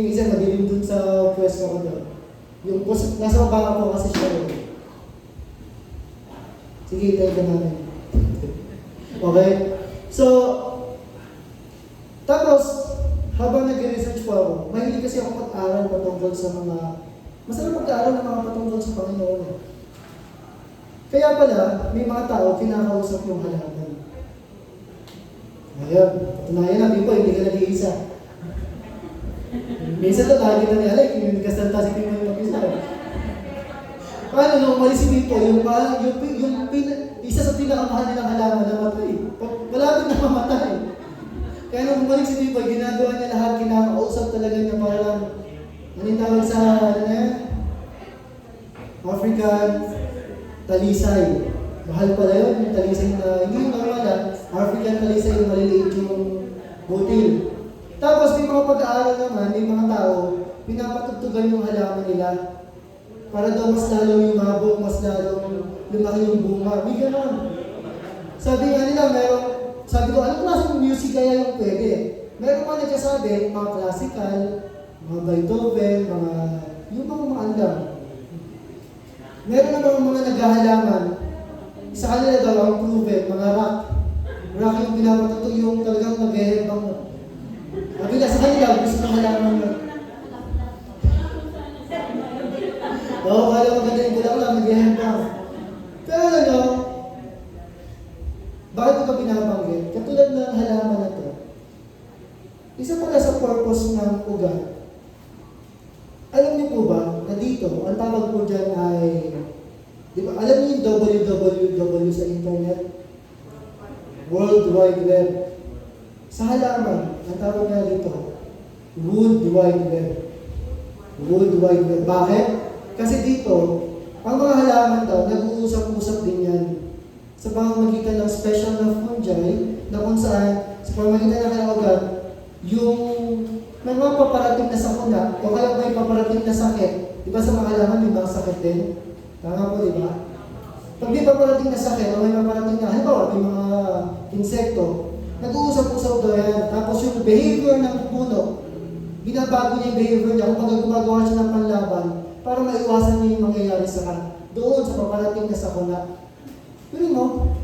minsan madilim doon sa pwesto ko doon. Yung nasa baba po kasi siya rin. Sige, tayo ka namin. Okay? So, tapos, habang nag-research po ako, mahilig kasi ako mag-aral patungkol sa mga, masarap mag-aaral ng mga patungkol sa Panginoon. Kaya pala, may mga tao kinakausap yung halaman. Ngayon, patunayan natin po, hindi ka nag-iisa. Minsan ito, lagi na niya, yung nagkasanta si Timo yung mag-isa. Paano nung umalis si Timo, yung isa sa pinakamahal nilang halaman na matay. Malapit na mamatay. Kaya nung bumalik si Timo, ginagawa niya lahat, kinakausap talaga niya para lang, anong tawag sa, African talisay. Mahal pala yun, yung talisay na, hindi yung normal African talisay, yung maliliit yung butil. Tapos may mga pag-aaral naman, may mga tao, pinapatugtugan yung halaman nila para daw mas lalo yung mabok, mas lalo lumaki yung bunga. May ganon. Sabi nga nila, sabi ko, anong klaseng music kaya yung pwede? Meron pa nagkasabi, mga classical, mga Beethoven, yung mga maandam. Meron namang mga naghahalaman, sa kanila daw ang proven, mga rock. Rock yung pinapatugtog yung talagang nag-ehebang mo. Sabi na sa kanila, gusto ng halaman yun. Oo, kaya maganda yung kulang nag-ehebang. Pero ano, bakit ito pinabanggit? Katulad ng halaman na ito, isa pala sa purpose ng ugat. Alam niyo po ba na dito, ang tawag po dyan ay, di ba, alam niyo yung www sa internet? World Wide Web. Sa halaman, ang tawag nga dito, World Wide Web. World Wide Web. Bakit? Kasi dito, ang mga halaman daw, nag-uusap-usap din yan sa pamamagitan ng special na fungi na kung saan, sa pamamagitan ng kalawagan, yung may mga paparating na sakuna o kaya may paparating na sakit. Di ba sa mga halaman may mga sakit din? Tama po, di ba? Pag may paparating na sakit o may paparating na, halimbawa, may mga insekto, nag-uusap-usap daw yan. Tapos yung behavior ng puno, binabago niya yung behavior niya kung gumagawa siya ng panlaban para maiwasan niya yung mangyayari sa doon sa paparating na sakuna. Pero mo,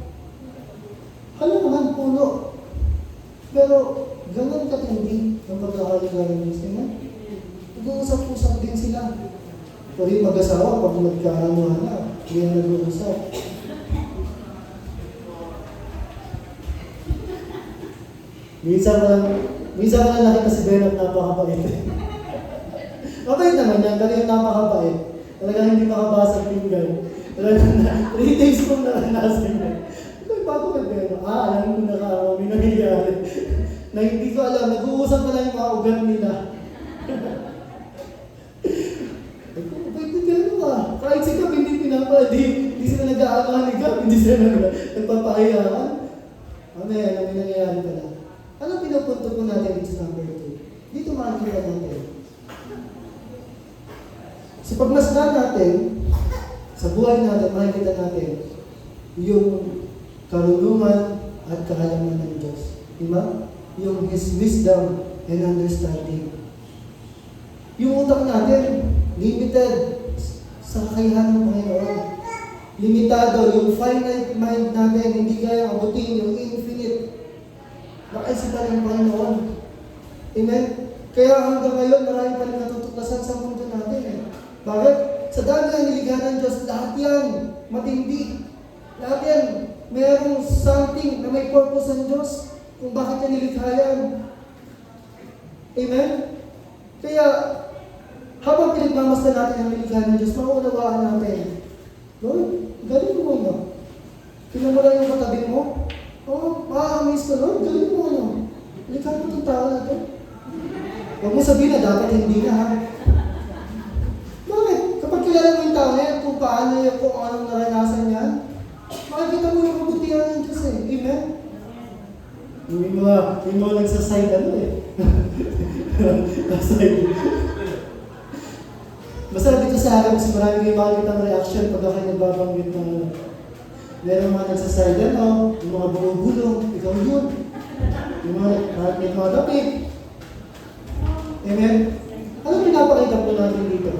halaman puno. Pero, ganun katindi ang pagkakaligayan ng sila. Nag-uusap-usap din sila. Pero yung mag-asawa, pag nagkakanuhan na, hindi na nag-uusap. Minsan ko lang nakita si Benot napakabait. Mabait naman yan, pero yung napakabait. Talagang hindi makabasag pinggan. Wala na, 3 days kong naranasan yun. Ay, bago ka pero, alam ko na may nangyayari. Na hindi ko alam, nag-uusap na lang yung mga ugat nila. Ba't gano'n ka? Kahit si Gab hindi hindi sila nag-aagahan ni Gab, hindi sila nagpapahayaan. Amen, may nangyayari pala. Ano pinupunto po natin dito sa number 2? Dito makikita natin. Sa pagmasdan natin, sa buhay natin, makikita natin yung karunungan at kahalaman ng Diyos. Diba? Yung His wisdom and understanding. Yung utak natin, limited sa kakayahan ng Panginoon. Limitado, yung finite mind natin, hindi kaya abutin yung infinite nakaisipan ng Panginoon. Amen? Kaya hanggang ngayon, marami pa rin natutuklasan sa mundo natin. Bakit? Sa dami ang nilikha ng Diyos, lahat yan matindi. Lahat yan, mayroong something na may purpose ng Diyos kung bakit niya nilikha yan. Amen? Kaya, habang pinagmamasdan natin ang nilikha ng Diyos, maunawaan natin. Lord, galing mo na. Tingnan mo lang yung katabi mo. Ma-amaze ko, Lord, galing mo na. Nilikha mo itong tao na ito. Huwag mo sabihin na dapat hindi na, ha? Bakit? Kapag kilala mo yung tao na yan, kung paano yan, kung anong naranasan yan, makikita mo yung kabutihan ng Diyos eh. Amen? Yung mga nagsaside Naside. Basta dito sa akin, kasi marami kayo makikita ng reaction pag ako nagbabanggit ng meron mga nagsaside yung mga bumubulong, ikaw yun. Yung mga dapit. Amen? Anong pinapakita po natin dito?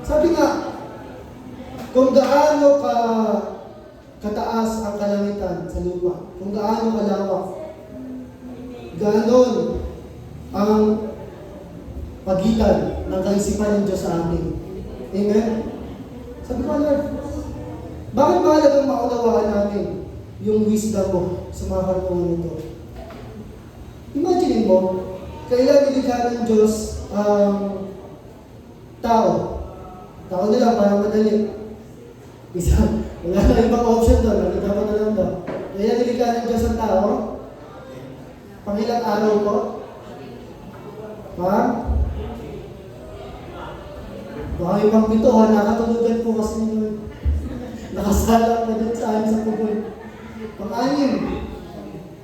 Sabi nga, kung gaano kataas ang kalangitan sa lupa, kung gaano kalawak, ganon ang pagitan ng kaisipan ng Diyos sa atin. Amen? Sabi ko, Lord, bakit mahalagang maunawaan natin yung wisdom mo sa mga karunungan nito? Imagine mo, kailan nilikha ng Diyos ang tao. Tao na lang, parang madali. Wala na ibang option doon, nakita mo na lang doon. Kailan nilikha ng Diyos ang tao? Pangilang araw po? Ha? Baka ibang ito, nakatulugan po kasi nyo. Nakasalang na dyan sa amin sa pugoy. Pang-anim.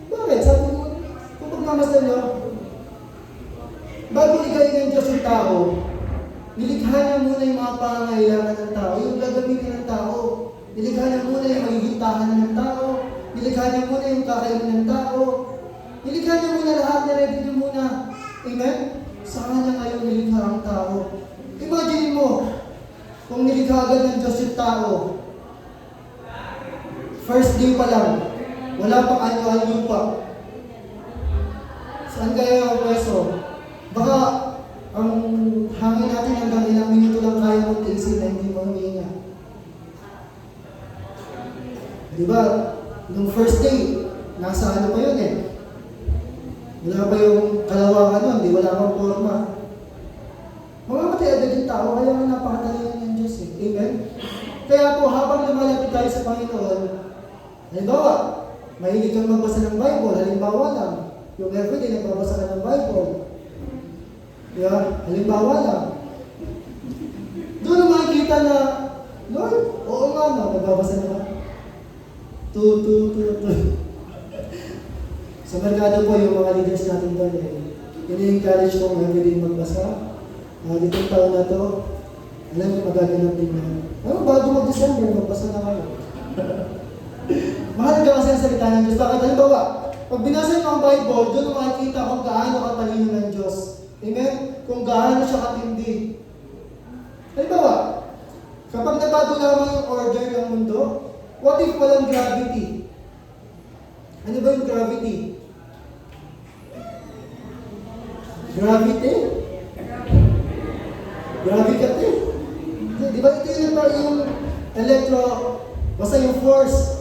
Bakit? Sabi mo, kung pagmamasdan nyo, bago ikayin ng Diyos yung tao, nilikha niya muna yung mga pangangailangan ng tao, yung gagamitin ng tao. Nilikha niya muna yung magiging tahanan ng tao. Nilikha niya muna yung kakainin ng tao. Nilikha niya muna lahat, niready niya muna. Amen? Sa kanya ngayon nilikha ang tao. Imagine mo, kung nilikha agad ng Diyos yung tao, first day pa lang, wala pang anyo-anyo pa. Saan kaya ang pweso? Baka ang hangin natin hanggang ilang minuto lang kaya mong tiisin na hindi mo huminga. Diba? Nung first day, nasa ano pa yun eh. Wala pa yung kalawakan nun, di wala pang forma. Mamamatay agad yung tao, kaya nga napakadali ng Diyos eh. Amen? Kaya po, habang lumalapit tayo sa Panginoon, halimbawa, mahilig kang magbasa ng Bible, halimbawa lang, yung everyday nagbabasa ka ng Bible. Halimbawa lang. Doon makikita na, Lord, oo nga no, nagbabasa na ka. Sa merkado po, yung mga leaders natin doon ini-encourage kong everyday magbasa. Ditong taon na to, alam niyo magaganap din na. Pero bago mag-December, magbasa na kayo. Mahalaga kasi ang salita ng Diyos. Bakit? Halimbawa, pag binasa niyo ang Bible, doon makikita kung gaano katalino ng Diyos. Amen? Kung gaano siya katindi. Halimbawa, kapag nabago lamang yung order ng mundo, what if walang gravity? Ano ba yung gravity? Gravity? Gravity? Di ba ito yung basta yung force.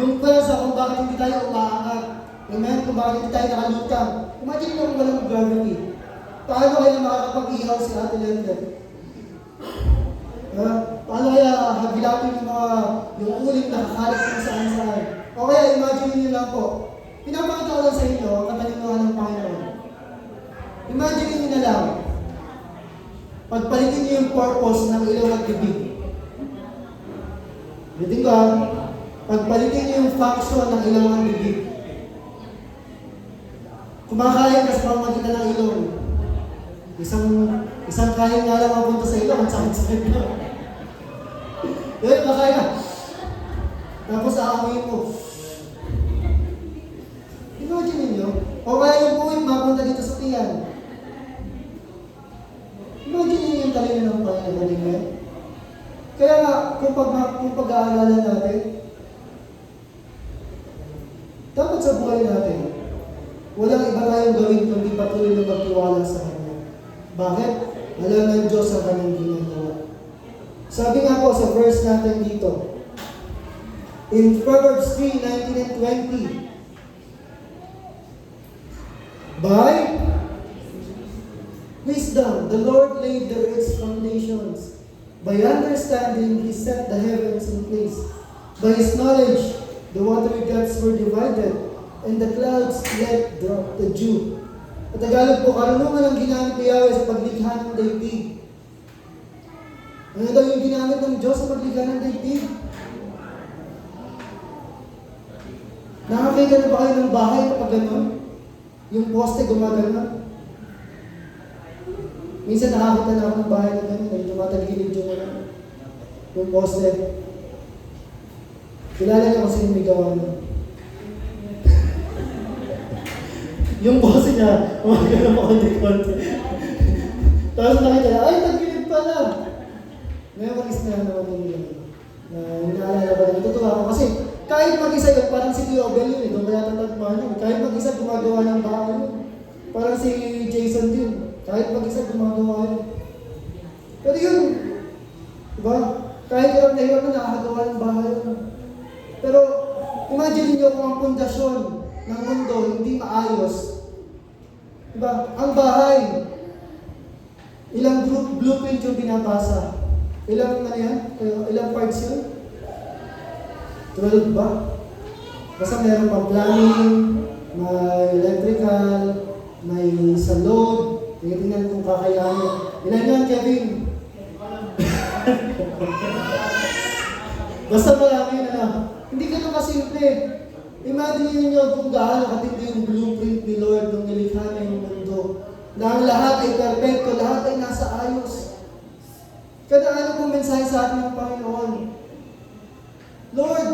Yung pwersa kung bakit hindi tayo umaangat. Amen? Kung bakit hindi tayo nakalutang. Imagine mo kung walang gravity. Paano kaya makakapag-ihaw si Ate Lendlet? Paano kaya hilapin yung uling na kakalat kung saan-saan. O kaya, imagine niyo lang po, pinapakita ko lang sa inyo ang katalinuhan ng Panginoon. Imagine niyo na lang, pagpalitin niyo yung purpose ng ilong at bibig. Ulitin ko pagpalitin niyo yung function ng ilong at bibig. Kumakain ka sa pamamagitan ng ilong. Isang kain nga lang mapunta sa ilong, ang sakit-sakit na. Kumakain ka. Tapos aamoyin mo. Imagine ninyo, o kaya yung buwit mapunta dito sa tiyan. Imagine ninyo yung talino ng Panginoon. Kaya nga, kung pag-aalala natin, dapat sa buhay natin, walang iba tayong gawin kundi patuloy na magtiwala sa Kanya. Bakit? Alam ng Diyos ang Kanyang ginagawa. Sabi nga po sa verse natin dito, in Proverbs 3:19 and 20, by wisdom, the Lord laid the earth's foundations. By understanding, He set the heavens in place. By His knowledge, the watery depths were divided, and the clouds let drop the dew. At Tagalog po, karunungan ang ginamit ni Yahweh sa paglikha ng daigdig. Ano daw yung ginamit ng Diyos sa paglikha ng daigdig? Nakakita na ba kayo ng bahay kapag gano'n? Yung poste gumagana? Minsan nakakita na ako ng bahay na gano'n, ay tumatagilid yung poste. Kilala niyo kasi yung may gawa na. Yung boss niya, umagano pa konti-konti. Tapos nakita na, ay, tagilid pala! Ngayon mag-isnahan naman yung nila. Inaalala ko na, natutuwa ako kasi kahit mag-isa yun, parang si Tio Abel yun, doon kaya tatagmaan yun. Kahit mag-isa gumagawa ng bahay yun. Parang si Jason din, kahit mag-isa gumagawa yun. Pero yun, diba? Kahit hirap na hirap na nakakagawa ng bahay yun. Pero imagine niyo kung ang pundasyon ng mundo hindi maayos. Diba? Ang bahay, ilang blueprint yung binabasa. Ilang ilang parts yun? 12 ba? Basta meron pang plumbing, may electrical, may sa load, tingnan kung kakayanin. Ilan yun, Kevin? Basta marami na. Hindi ganun kasimple. Imagine niyo kung gaano katindi yung blueprint ni Lord nung nilikha na yung mundo. Na ang lahat ay perfecto, lahat ay nasa ayos. Kada ano pong mensahe sa atin ng Panginoon? Lord,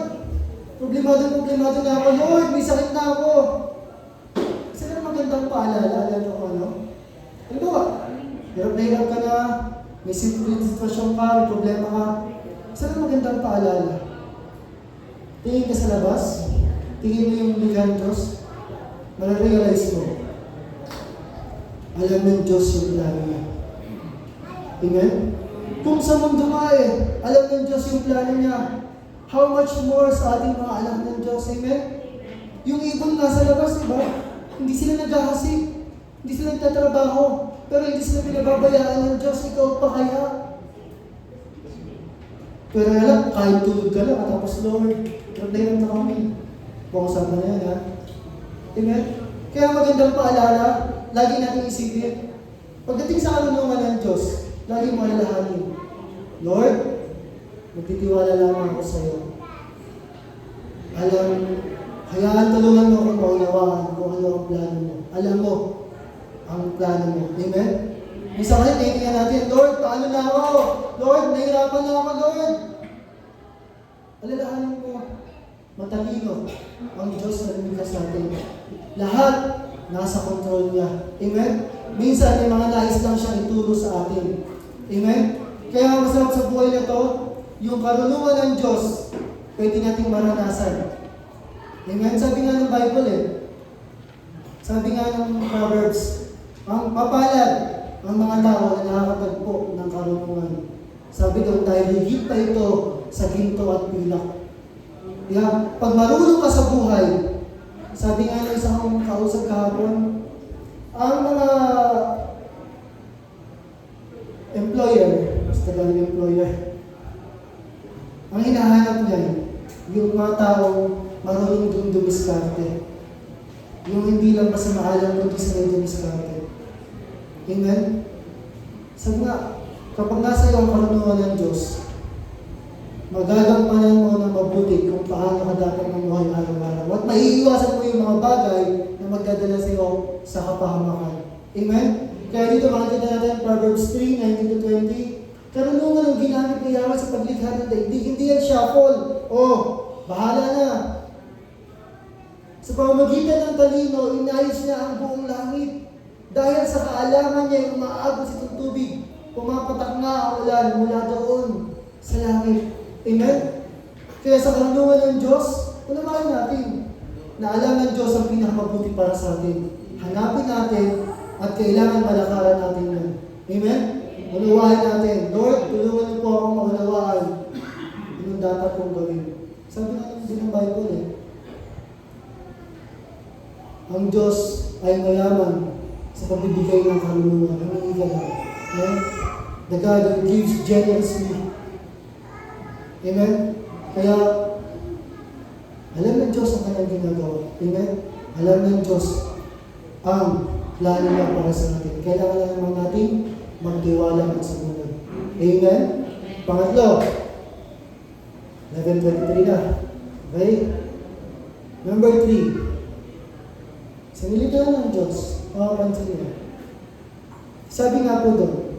problemado na ako. Lord, may sakit na ako. Isa na magandang paalala, alam mo ano? Ano ba? Hirap na hirap ka na, may sitwasyon ka, may problema ka. Isa na magandang paalala. Tingin ka sa labas, tingin mo yung ligan Diyos, mararealize mo. Alam ng Diyos yung plano niya. Amen? Kung sa mundo nga alam ng Diyos yung plano niya, how much more sa ating mga anak ng Diyos, amen? Yung ibon nasa labas, diba? Hindi sila naghahasik, hindi sila nagtatrabaho, pero hindi sila pinababayaan ng Diyos, ikaw pa kaya? Pero alam, kahit tulog ka lang, tapos Lord, problema na kami. Buksan na yan, ha? Amen? Kaya magandang paalala, lagi natin isipin, pagdating sa karunungan ng Diyos, lagi mo alalahanin, Lord, magtitiwala lamang ako sa iyo. Hayaan tulungan mo akong maunawaan kung ano ang plano mo. Alam mo ang plano mo. Amen? Minsan kasi tingnan natin, Lord, paano na ako? Lord, nahihirapan na ako, Lord. Alalahanin mo, matalino ang Diyos na lumikha sa atin. Lahat nasa kontrol niya. Amen? Minsan may mga nais lang siyang ituro sa atin. Amen? Kaya masarap sa buhay na to, yung karunungan ng Diyos, pwede nating maranasan. Amen? Sabi nga ng Bible sabi nga ng Proverbs, ang mapalad ang mga tao na nakakatagpo ng karunungan. Sabi doon, dahil higit pa ito sa ginto at pilak. Yeah. Pag marunong ka sa buhay, sabi nga ng isang kausap kahapon, ang mga employer, basta galing employer, Ang hinahanap niya, yung mga taong marunong dumiskarte. Yung hindi lang basta maalam kundi sa dumiskarte. Amen? Sabi nga, kapag nasa iyo ang karunungan ng Diyos, magagampanan mo ng mabuti kung paano ka dapat mamuhay araw-araw. At maiiwasan mo yung mga bagay na magdadala sa iyo sa kapahamakan. Amen? Kaya dito makikita natin Proverbs 3:19-20. Karunungan ang ginamit ni Yahweh sa paglikha ng daigdig. Hindi yan shuffle. Bahala na. Sa pamamagitan ng talino, inayos niya ang buong langit. Dahil sa kaalaman niya, umaabot sa tubig. Pumapatak na ang ulan mula doon sa langit. Amen? Kaya sa karunungan ng Diyos, unawain natin na alam ng Diyos ang pinakamabuti para sa atin. Hanapin natin at kailangan malakaran natin yun. Amen? Unawain natin. Lord, tulungan niyo po akong maunawaan yung dapat kong gawin. Sabi nga din ng Bible ang Diyos ay mayaman sa pagbibigay ng karunungan. Humingi ka lang. Amen? The God who gives generously. Amen? Kaya, alam ng Diyos ang kanyang ginagawa. Amen? Alam ng Diyos ang plano niya para sa atin. Kailangan lang naman natin magtiwala at sumunod. Amen? Pangatlo, 11:23 na. Okay? Number 3. Sa nilikha ng Diyos, makapansin niya. Sabi nga po doon,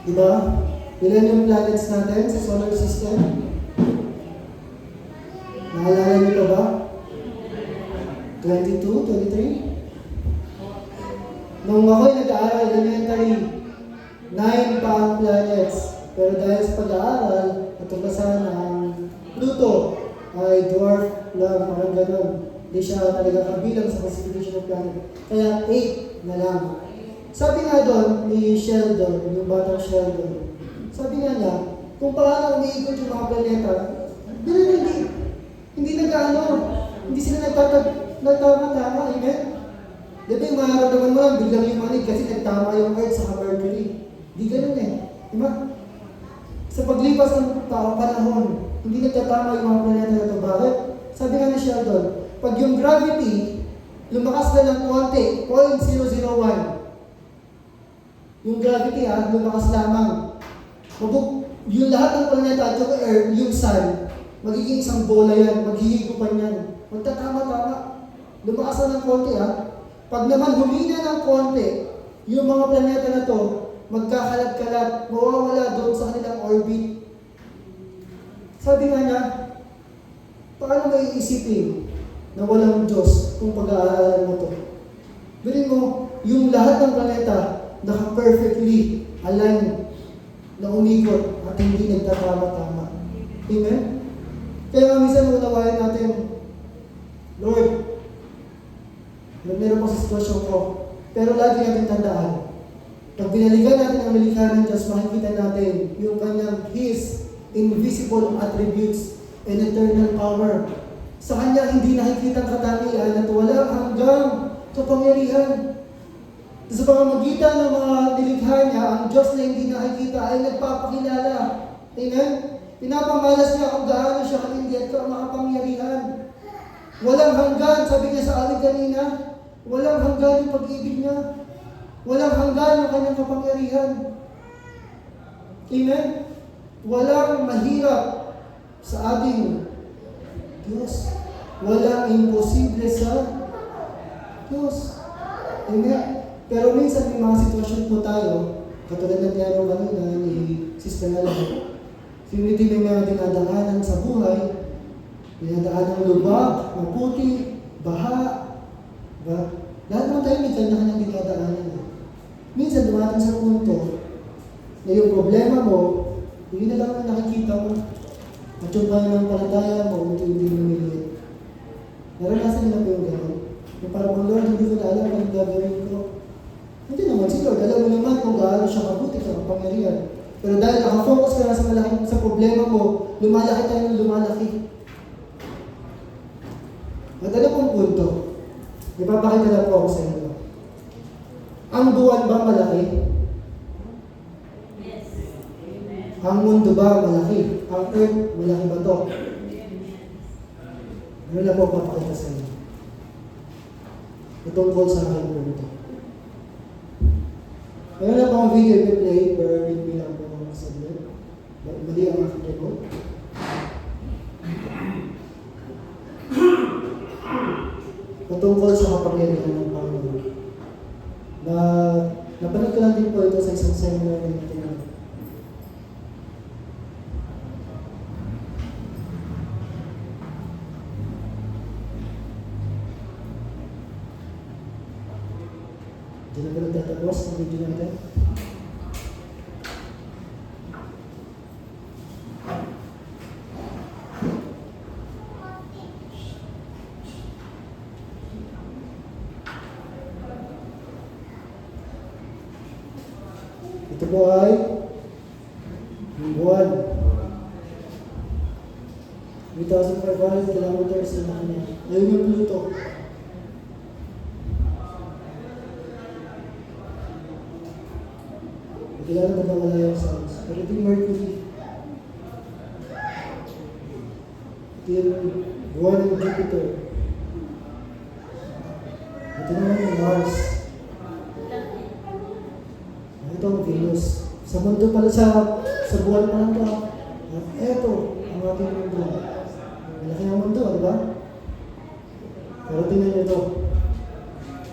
diba? Ilan yung planets natin sa solar system? Naalala niyo pa ba? 22, 23? Nung ako'y nag-aaral elementary, 9 pa ang planets. Pero dahil sa pag-aaral, natuklasan na ang Pluto ay dwarf lang, parang gano'n. Hindi siya talaga kabilang sa classification of planet. Kaya 8 na lang. Sabi nga doon ni Sheldon, yung batang Sheldon, sabi nga niya, kung paano umiikot yung mga planeta, hindi nag-ano, hindi sila nagtama-tama, amen? Diba yung mararamdaman mo lang, biglang yumanig kasi nagtama yung Earth sa Mercury. Hindi ganun Diba? Sa paglipas ng panahon, hindi nagtatama yung mga planeta na ito. Bakit? Sabi nga ni Sheldon, pag yung gravity, lumakas na ng konti, 0.001. Yung gravity lumakas lamang. Yung lahat ng planeta at yung Earth, yung Sun, magiging isang bola yan, maghihigupan yan. Magtatama-tama. Lumakas na ng konti Pag naman humina ng konti, yung mga planeta na to, magkakalat-kalat, mawawala doon sa kanilang orbit. Sabi nga niya, paano may iisipin na walang Diyos kung pag-aaralan mo to? Bilhin mo, yung lahat ng planeta naka-perfectly aligned na umikot at hindi nagtatama-tama. Amen? Kaya minsan unawain natin, Lord, meron pa sa sitwasyon ko, pero lagi natin tandaan, pag binalikan natin ang nilikha ng Diyos, makikita natin yung kanyang His invisible attributes and eternal power. Sa kanya hindi nakikita ang katangian at walang hanggang kapangyarihan. Sa pamamagitan ng mga nilikha niya, ang Diyos na hindi nakikita ay nagpapakilala. Amen? Pinapamalas niya kung gaano siya katindi at makapangyarihan. Walang hanggan, sabi niya sa amin kanina, walang hanggan yung pag-ibig niya. Walang hanggan yung kanyang kapangyarihan. Amen? Walang mahirap sa ating Diyos. Walang imposible sa Diyos. Amen? Pero minsan may mga sitwasyon po tayo, katulad ng tinanong kanina ni Sister Alam, hindi may mga dinadaanan sa buhay, dinadaanan ng lubak, maputi, baha, lahat naman tayo may kanya-kanyang dinadaanan. Minsan dumating sa punto na yung problema mo, hindi na lang ang nakikita mo. At yung pananampalataya mo, hindi lumiliit. Naranasan nila po yung gano'n. Yung parang, Lord, hindi ko na alam kung gagawin ko. Hindi naman si Lord, alam mo naman kung gaano siya kabuti sa kapangyarihan. Pero dahil nakafocus ka na sa problema mo, lumalaki tayo ng lumalaki. At ano pong punto? Ipapakita na po ako sa inyo. Ang buwan ba malaki? Yes. Amen. Ang mundo ba malaki? Ang earth, malaki ba to? Ano lang po papakita sa inyo? Itungkol sa aking punto. Mayroon lang akong video i-play, pero hindi lang po ako saglit. Mali ang aking remote. Patungkol sa kapangyarihan ng Panginoon. Napanood ko lang din po ito sa isang seminar na natin. Hindi na ba nagtatapos ang video natin? Ito po ay yung buwan. 3,500 kilometers na kanya. Ayun yung Pluto. Kailangan na nawala yung sounds. Pero ito yung Mercury. Ito yung buwan ng Jupiter. Ito naman yung Mars. Ito ang Venus. Sa mundo pala, sa buwan pa lang ito. At ito ang ating mundo. Malaki ang mundo, di ba? Pero tingnan nyo ito.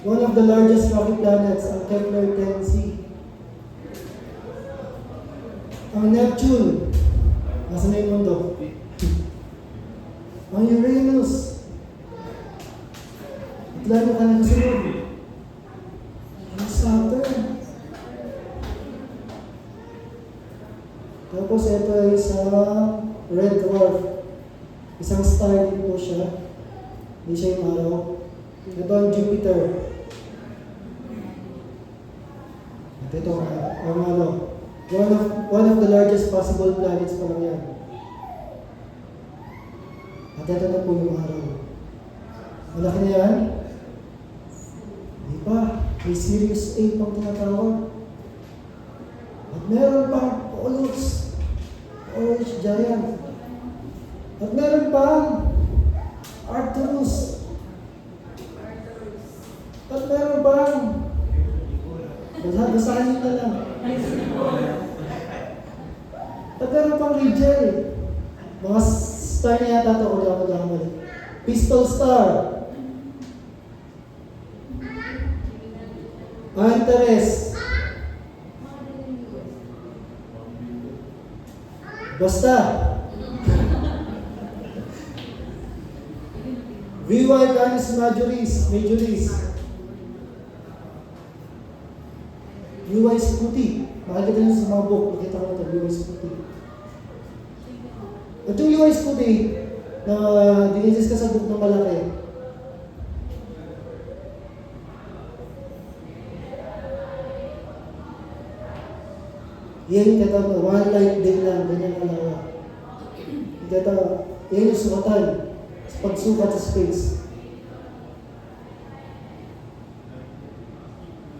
One of the largest rocky planets, ang Kepler 10c. Ang Neptune, nasa na yung mundo? Ang Uranus, at lalo ka na kasunod. Ang Saturn. Tapos ito ay sa Red Dwarf. Isang star din po siya. Hindi siya yung araw. Ito ang Jupiter. At ito ang ano. One of the largest possible planets pa lang yan. At ito na po yung araw. Malaki na yan? Hindi pa. May Sirius A pang tinatawag. At meron pang Pollux, Orange Giant. At meron pang Arcturus. At meron pang basahin nyo na lang. At meron pang Rigel. Mga star na yata ito, kung ako nakamali. Pistol Star. Antares. Basta. VY Canis Majoris. VY Scuti. Makikita nyo sa mga book. Makita ko ito, VY Scuti. At yung VY Scuti, na dinisis ka sa book ng malaki, yan yung katawag, one light din lang, ganyan ka lang. Yung katawag, yan yung sukatan sa pagsukat sa space.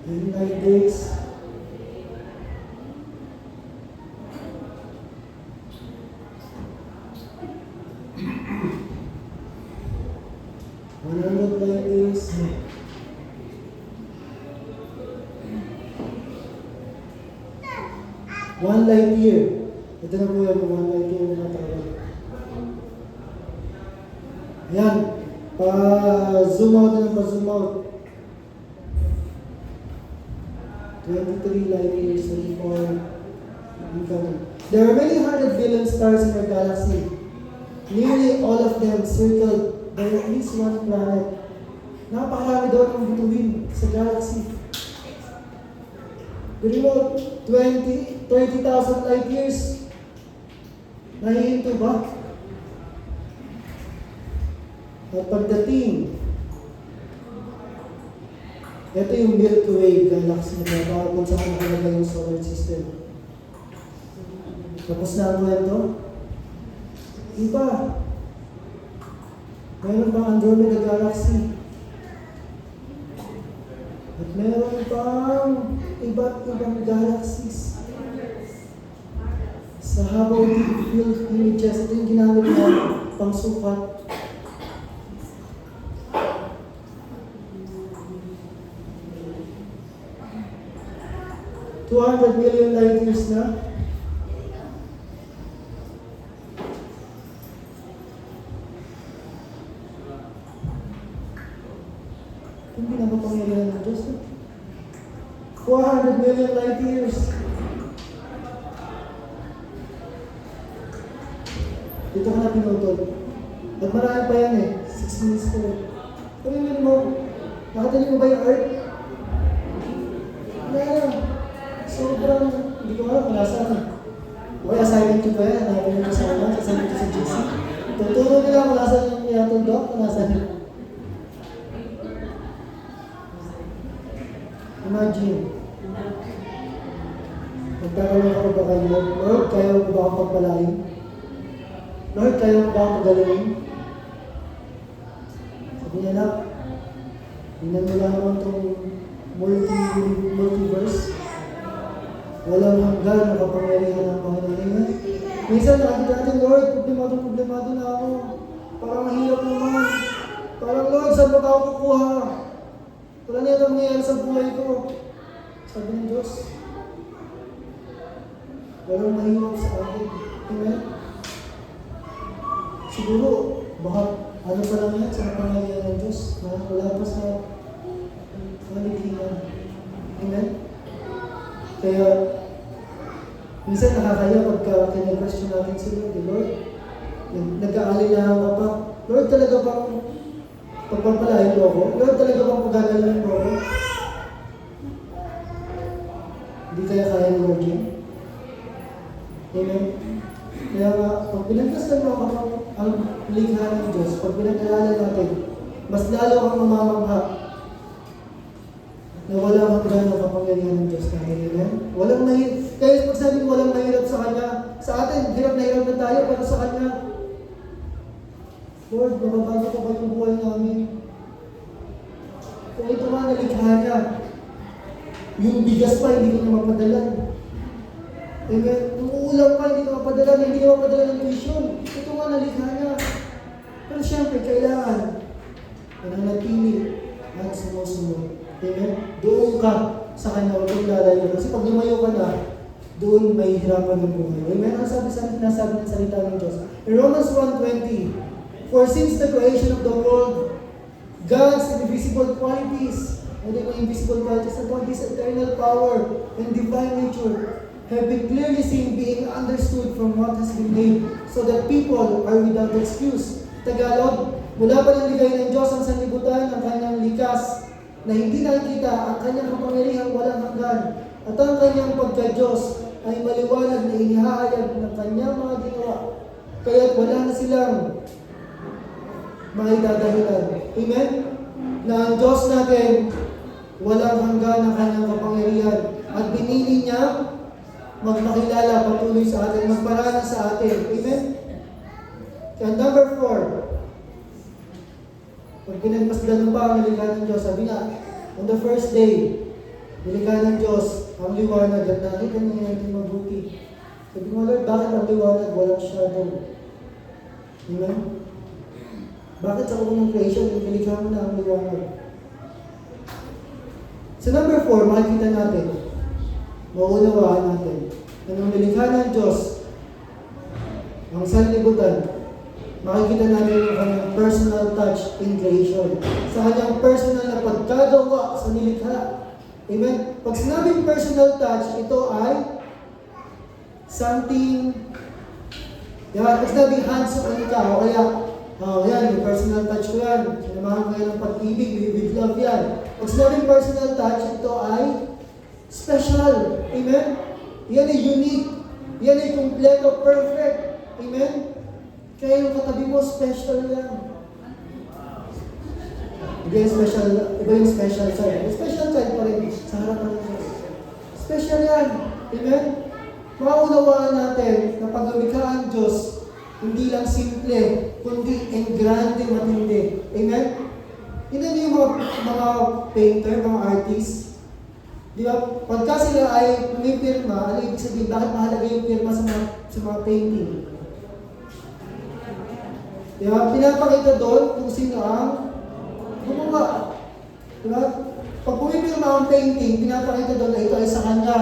Yan light days. Light days. One light year. Ito na po yung one light year na natawag. Ayan. Pa-zoom out na pa-zoom out. 23 light years, 24. There are many hundred billion stars in our galaxy. Nearly all of them circled by at least one planet. Napakarami daw ng bituin sa galaxy. Pero 30,000 light years. Nahihinto ba? At pagdating, ito yung Milky Way galaxy na para kung saan nakalagay yung solar system. Tapos na ang kwento? Iba. Meron pang Andromeda Galaxy. At meron pang iba't ibang galaxies. Sa habang field images, ito yung ginamit na pang sukat. $200 million light years na. Hindi na mapangyarihan ng Diyos. 400 million light years. Dito ka na pinutol. At marami pa yan eh. 6 minutes pa rin. Pero mo, nakatanin mo ba yung Earth? Wala lang. Sobrang, hindi ko alam kung nasa na. Okay, assignment ko ba yan? Hanapin mo sa mga, assignment ko sa GC. Tuturo nila kung nasa yung yatundok, kung nasa nila. Imagine. Magkakaroon ako ba kayo? Lord, kaya mo ba akong pagpalain? Lord, kaya mo ba akong magalingin? Sabi niya na, tingnan mo lang itong multiverse. Walang hanggan na kapangyarihan ng Panginoon. Minsan nakakita natin, Lord, problemado na ako. Parang mahirap naman. Parang, Lord, saan ba ako kukuha? Wala na ito mangyayari sa buhay ko. Sabi ng Diyos, walang mahirap sa akin. Amen? Siguro, baka ano pa lang yan sa pangyayari ng Diyos na wala pa sa kalighihan. Amen? Kaya, minsan nakakaya pagka kinag-question natin si Lord, nagkaalinahan ka pa, Lord, talaga bang pagpapalain mo ako? Lord, talaga bang pagdadalhin mo ako? Hindi kaya ni Lord yun. Amen? Kaya nga, pag pinagkasal mo ako ang likha ng Diyos, pag pinag-alala natin, mas lalo kang mamamangha na walang hanggan na kapangyarihan ng Diyos natin. Amen? Walang mahirap. Kaya pag sabi walang mahirap sa Kanya, sa atin, hirap na hirap na tayo, pero sa Kanya, Lord, mababago ko ba yung buhay namin? Kung ito nga nalikha niya, yung bigas pa, hindi ko na mapadala. Amen? Yung ulam pa, hindi ko mapadala, hindi ko mapadala ng tuition. Ito nga nalikha niya. Pero siyempre, kailangan nananatili at sumusunod. Amen? Doon ka sa Kanya, huwag kang lalayo. Kasi pag lumayo ka na, doon may hirapan ng buhay. Amen? Ang sabi ng salita ng Diyos. In Romans 1:20, for since the creation of the world, God's invisible qualities, and the invisible qualities about His eternal power and divine nature have been clearly seen, being understood from what has been made, so that people are without excuse. Tagalog, mula pa ng ligay ng Diyos ang sanlibutan ng Kanyang likas, na hindi nakikita ang Kanyang kapangyarihang walang hanggan, at ang Kanyang pagka-Diyos ay maliwanag na inihahayag ng Kanyang mga ginawa. Kaya't wala na silang maidadahilan. Amen? Na ang Diyos natin, walang hanggan ang Kanyang kapangyarihan. At binili niya magmakilala patuloy sa atin, magparana sa atin. Amen? And number 4, pag pinagmasdan pa ang nilikha ng Diyos, sabi nga, on the first day, nilikha ng Diyos ang liwanag at nakita niya natin mabuti. Sabi mo, Lord, bakit ang liwanag walang shadow? Amen? Bakit sa unang creation, nilikha mo na ang liwanag? Sa number 4, makikita natin, maunawaan natin, na nung nilikha ng Diyos ang sanlibutan, makikita natin yung kanyang personal touch in creation. Sa kanyang personal na pagkagawa sa nilikha. Amen? Pag sinabing personal touch, ito ay something, pag sinabing hands-on ka, o kaya, yan, yung personal touch ko yan. Sinamahan ko yan ng pag-ibig, with love yan. Pag sinabing personal touch, ito ay special. Amen? Yan ay unique. Yan ay kompleto, perfect. Amen? Kaya yung katabi mo, special yan. Hindi yung special, iba yung special child. Yung special child pa rin sa harapan ng Diyos. Special yan. Amen? Maunawaan natin na pag-lumikha ang Diyos, hindi lang simple, kundi engrande, matindi. Amen? Hindi yung mga painter, mga artist. Di ba? Pagka sila ay pumipirma, ano ibig sabihin, bakit mahalaga yung pirma sa mga painting. Diba? Pinapakita doon kung sino ang gumawa. Diba? Pag pumipirma ang painting, pinapakita doon na ito ay sa kanya.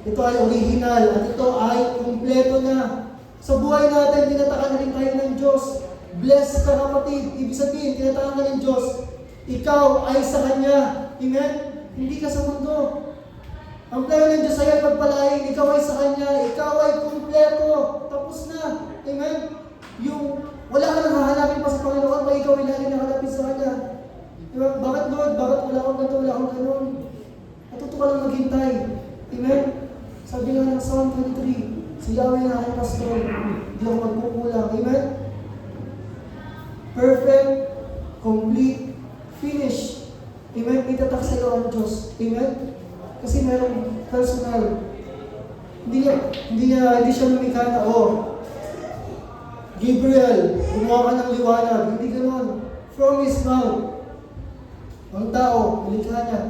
Ito ay original at ito ay kumpleto na. Sa buhay natin, tinatakan na rin tayo ng Diyos. Bless ka kapatid. Ibig sabihin, tinatakan ka ng Diyos. Ikaw ay sa Kanya. Amen? Hindi ka sa mundo. Ang plano ng Diyos ay pagpalain. Ikaw ay sa Kanya. Ikaw ay kumpleto. Tapos na. Amen? Yung wala ka nang hahanapin pa sa Panginoon, may ikaw ay lagi nakalapit sa Kanya. Diba? Bakit Lord? Bakit wala akong ganito? Wala akong ganun? Natuto ka lang maghintay. Amen? Sabi nga ng Psalm 23, si Yahweh na aking pastor, hindi ako magkukulang. Amen? Perfect, complete, finish. Amen? Itatak sa iyo ang Diyos. Amen? Kasi merong personal. Hindi siya lumikha na, Gabriel, gumawa ka ng liwanag. Hindi ganoon. From His mouth. Ang tao, nilikha niya.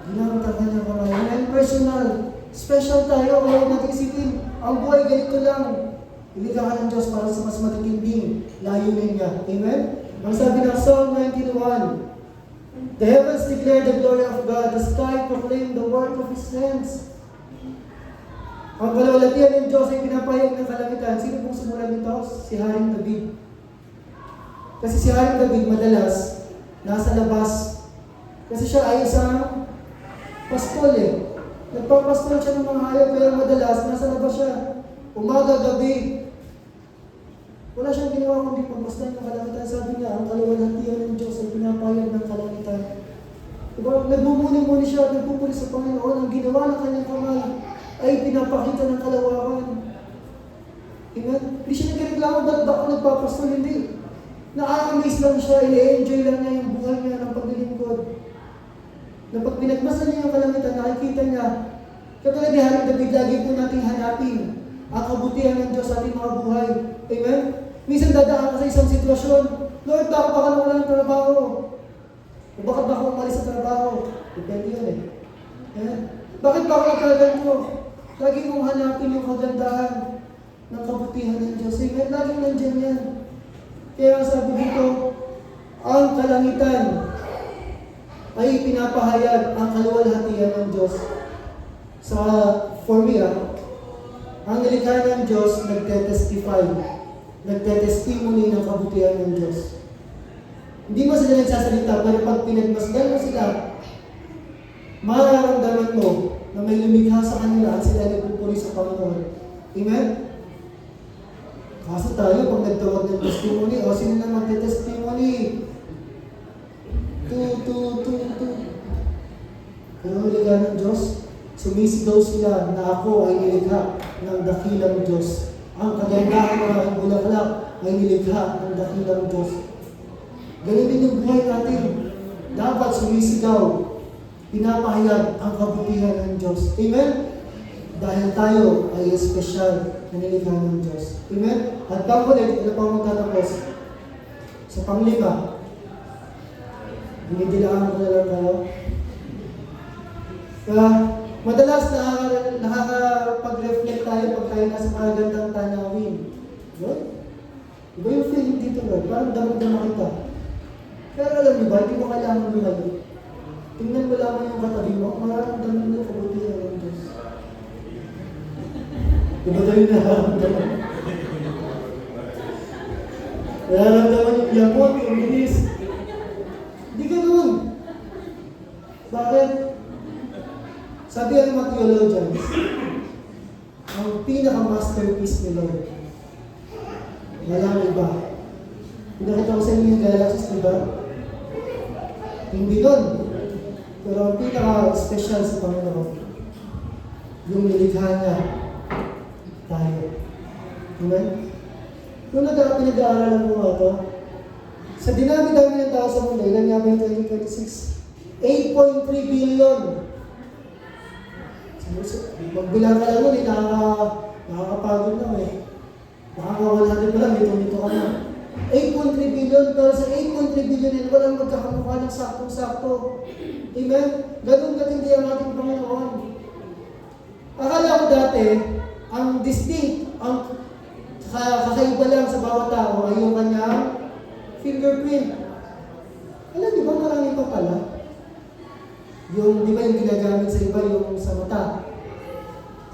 Ginamit ang kanyang kamay. Amen? Personal. Special tayo, kaya natin isipin, ang buhay ganito lang. Ilikha ka ng Diyos para sa mas matitinding layunin niya. Amen? Ang sabi ng Psalm 91, the heavens declare the glory of God, the sky proclaim the work of His hands. Ang kalawalatian ng Diyos ay pinapayag ng kalangitan. Sino pong sumulat nito? Si Haring David. Kasi si Haring David madalas nasa labas. Kasi siya ay isang pastol Nagpapastol siya ng mga hayop, kaya madalas nasa labas siya. Umaga, gabi. Wala siyang ginawa kundi pagmasdan ng kalangitan. Sabi niya, ang kalawalhatian ng Diyos ay pinapayag ng kalangitan. Diba? Nagmumuni-muni siya, nagpupuli sa Panginoon. Ang ginawa ng kanyang kamay ay pinapakita ng kalawakan. Amen? Hindi siya nagreklamo, ba't ba ako nagpapastol? Hindi. Na-amaze lang siya, i-enjoy lang niya yung buhay niya ng paglilingkod. Na pag pinagmasdan niya yung kalangitan, nakikita niya, katulad ni Haring David, lagi po nating hanapin ang kabutihan ng Diyos sa ating mga buhay. Amen? Minsan dadaan ka sa isang sitwasyon, Lord, bakit baka nang wala ng trabaho? O bakit baka umalis sa trabaho? Depende yun Amen? Bakit baka nagkaganto? Lagi mong hanapin yung kagandahan ng kabutihan ng Diyos. Amen? Laging nandyan yan. Kaya sabi dito, ang kalangitan ay pinapahayag ang kaluwalhatian ng Diyos. For me, ang nilikha ng Diyos nagtetestify, nagtetestimony ng kabutihan ng Diyos. Hindi mo sila nagsasalita, pero pag pinagmasdan mo sila, mararamdaman mo na may lumikha sa kanila at sila nagpupuri sa Panginoon. Amen? Kaso tayo, pag nagtawag ng testimony, sino na magte-testimony? Pero nilikha ng Diyos, sumisigaw sila na ako ay nilikha ng dakilang Diyos. Ang kagandahan ng aking bulaklak ay nilikha ng dakilang Diyos. Ganun din yung buhay natin. Dapat sumisigaw, pinapahayag ang kabutihan ng Diyos. Amen? Dahil tayo ay espesyal na nilikha ng Diyos. Amen? At pangkulit, ano pang magtatapos? Sa panglima, dinidilaan ko na lang tayo. Madalas nakakapag-reflect tayo pag tayo nasa magandang tanawin. Lord, iba yung feeling dito, Lord. Parang damag-damag kita. Pero alam niyo ba, hindi mo kailangan lumayo. Tingnan mo lamang yung katabi mo, mararamdaman mo yung kabutihan ng Diyos. Diba tayo nararamdaman? Nararamdaman yung yamot, yung bilis. Hindi ganun. Bakit? Sabi ang mga theologians, ang pinaka-masterpiece ni Lord, walang iba. Pinakita ko sa inyo yung galaxies, di ba? Hindi nun. Pero ang pinaka-special sa Panginoon, yung nilikha niya, tayo. Amen? Kung pinag-aaralan mo nga ito, sa dinami-dami ng tao sa mundo, ilan nga ba yung 2026? 8.3 billion. Magbilang ka lang nun, nakakapagod na Nakakawala din pala, dito ka na. 8.3 billion, pero sa 8.3 billion yun, walang magkakamukha ng saktong-sakto. Amen? Ganun katindi ang ating Panginoon. Akala ko dati, ang distinct, ang kakaiba lang sa bawat tao ay yung kanyang fingerprint. Alam niyo ba, marami pa pala. Yung, di ba yung ginagamit sa iba, yung sa mata.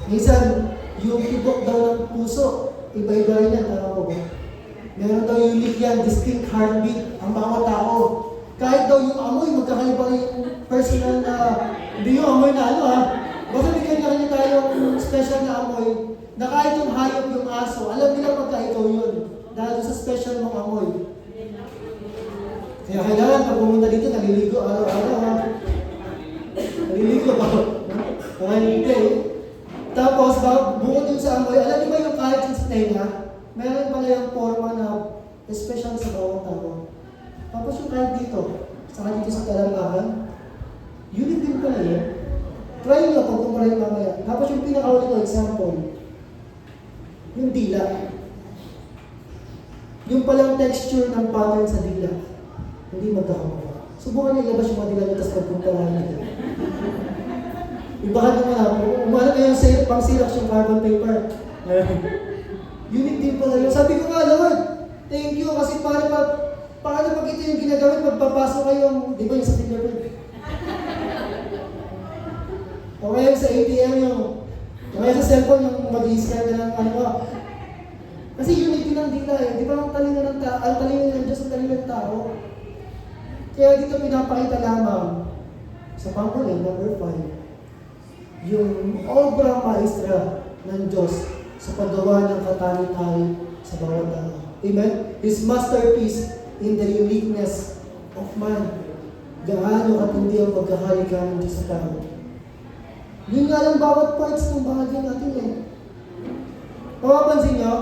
Minsan, yung tibok daw ng puso, iba-iba rin yan, tama po ba? Meron daw unique yan, distinct heartbeat ang bawat tao. Kahit daw yung amoy, magkakaiba yung personal na, hindi yung amoy na ano ha. Basta bigyan na rin tayong special na amoy, na kahit yung hayop yung aso, alam nila magka ikaw yun. Dahil sa special mong amoy. Kaya kailangan pag pumunta dito, naliligo araw-araw ha. Naliligo ba? Kaya hindi. Tapos, bukod dun sa amoy, alam niyo ba yung kahit yung sa tenga, meron pala yung forma na special sa bawat tao. Tapos yung kahit dito, saka dito sa talangahan, unique din pala yun. Try nyo pag kumparahin mamaya. Tapos yung pinakahuli ko, example, yung dila. Yung palang texture ng pattern sa dila, hindi magkakamuha. Subukan nyo ilabas yung mga dila nyo, tapos pagkumparahan nyo. Ibahan nyo na, umalang kayo yung pang-xerox yung carbon paper. Unique din pala yun. Sabi ko nga, Lord, thank you kasi paano pag ito yung ginagamit, magpapasok kayong, di ba yung sa fingerprint? O kaya sa ATM yung, o kaya sa cellphone yung mag-i-scan ka ng ano. Kasi unique din ang dila eh. Di ba ang talino ng tao, ang talino ng Diyos, ang talino ng tao. Kaya dito pinapakita lamang sa pangkuling, number 5, yung obra maestra ng Diyos sa paggawa ng katani-tani sa bawat tao. Amen? His masterpiece in the uniqueness of man. Gaano katindi ang pagkahalikan ng Diyos sa tao. Yun nga lang bawat parts ng bahagi natin eh. Mapapansin nyo,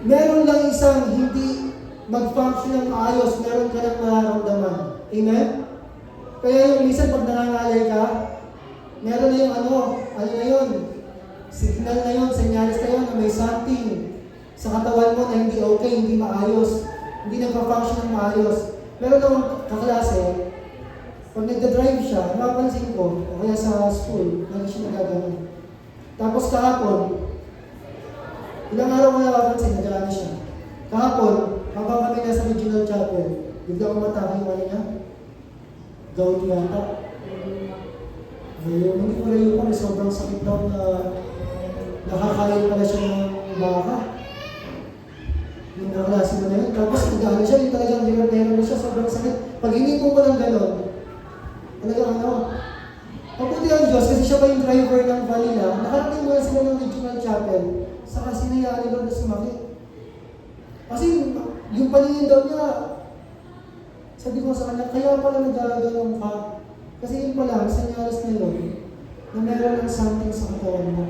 meron lang isang hindi mag-function ng maayos, meron ka lang mararamdaman. Amen? Kaya yung minsan pag nangangalay ka, meron na yung ano na yun, signal na yun, senyalis na yun na may something sa katawan mo na hindi okay, hindi maayos, hindi nagpa-function ng maayos. Meron akong kaklase, pag nagda-drive siya, napapansin ko, o kaya sa school, lagi siya nagagano. Tapos kahapon, ilang araw ko napapansin, nagagano siya. Kahapon, habang kami nasa Regional Chapel, bigla ko matake yung ano niya, gout yata. Ayun, hindi ko rin yung sobrang sakit daw na nakakain pala siya ng baka. Yung nakalasi mo na yun. Tapos nag-ano siya, yung talagang hirap-hirap na siya, sobrang sakit. Pag hinipon ko lang gano'n, talagang ano, mabuti ang Diyos kasi siya pa yung driver ng Vanilla. Nakarating mo sila ng Regional Chapel, saka sinayaan nila na sumakit. Kasi yung paningin daw niya, sabi ko sa kanya, kaya pala nagagalang ka. Kasi yun pala, sanyalas na yun, na meron ng something sa katawan mo.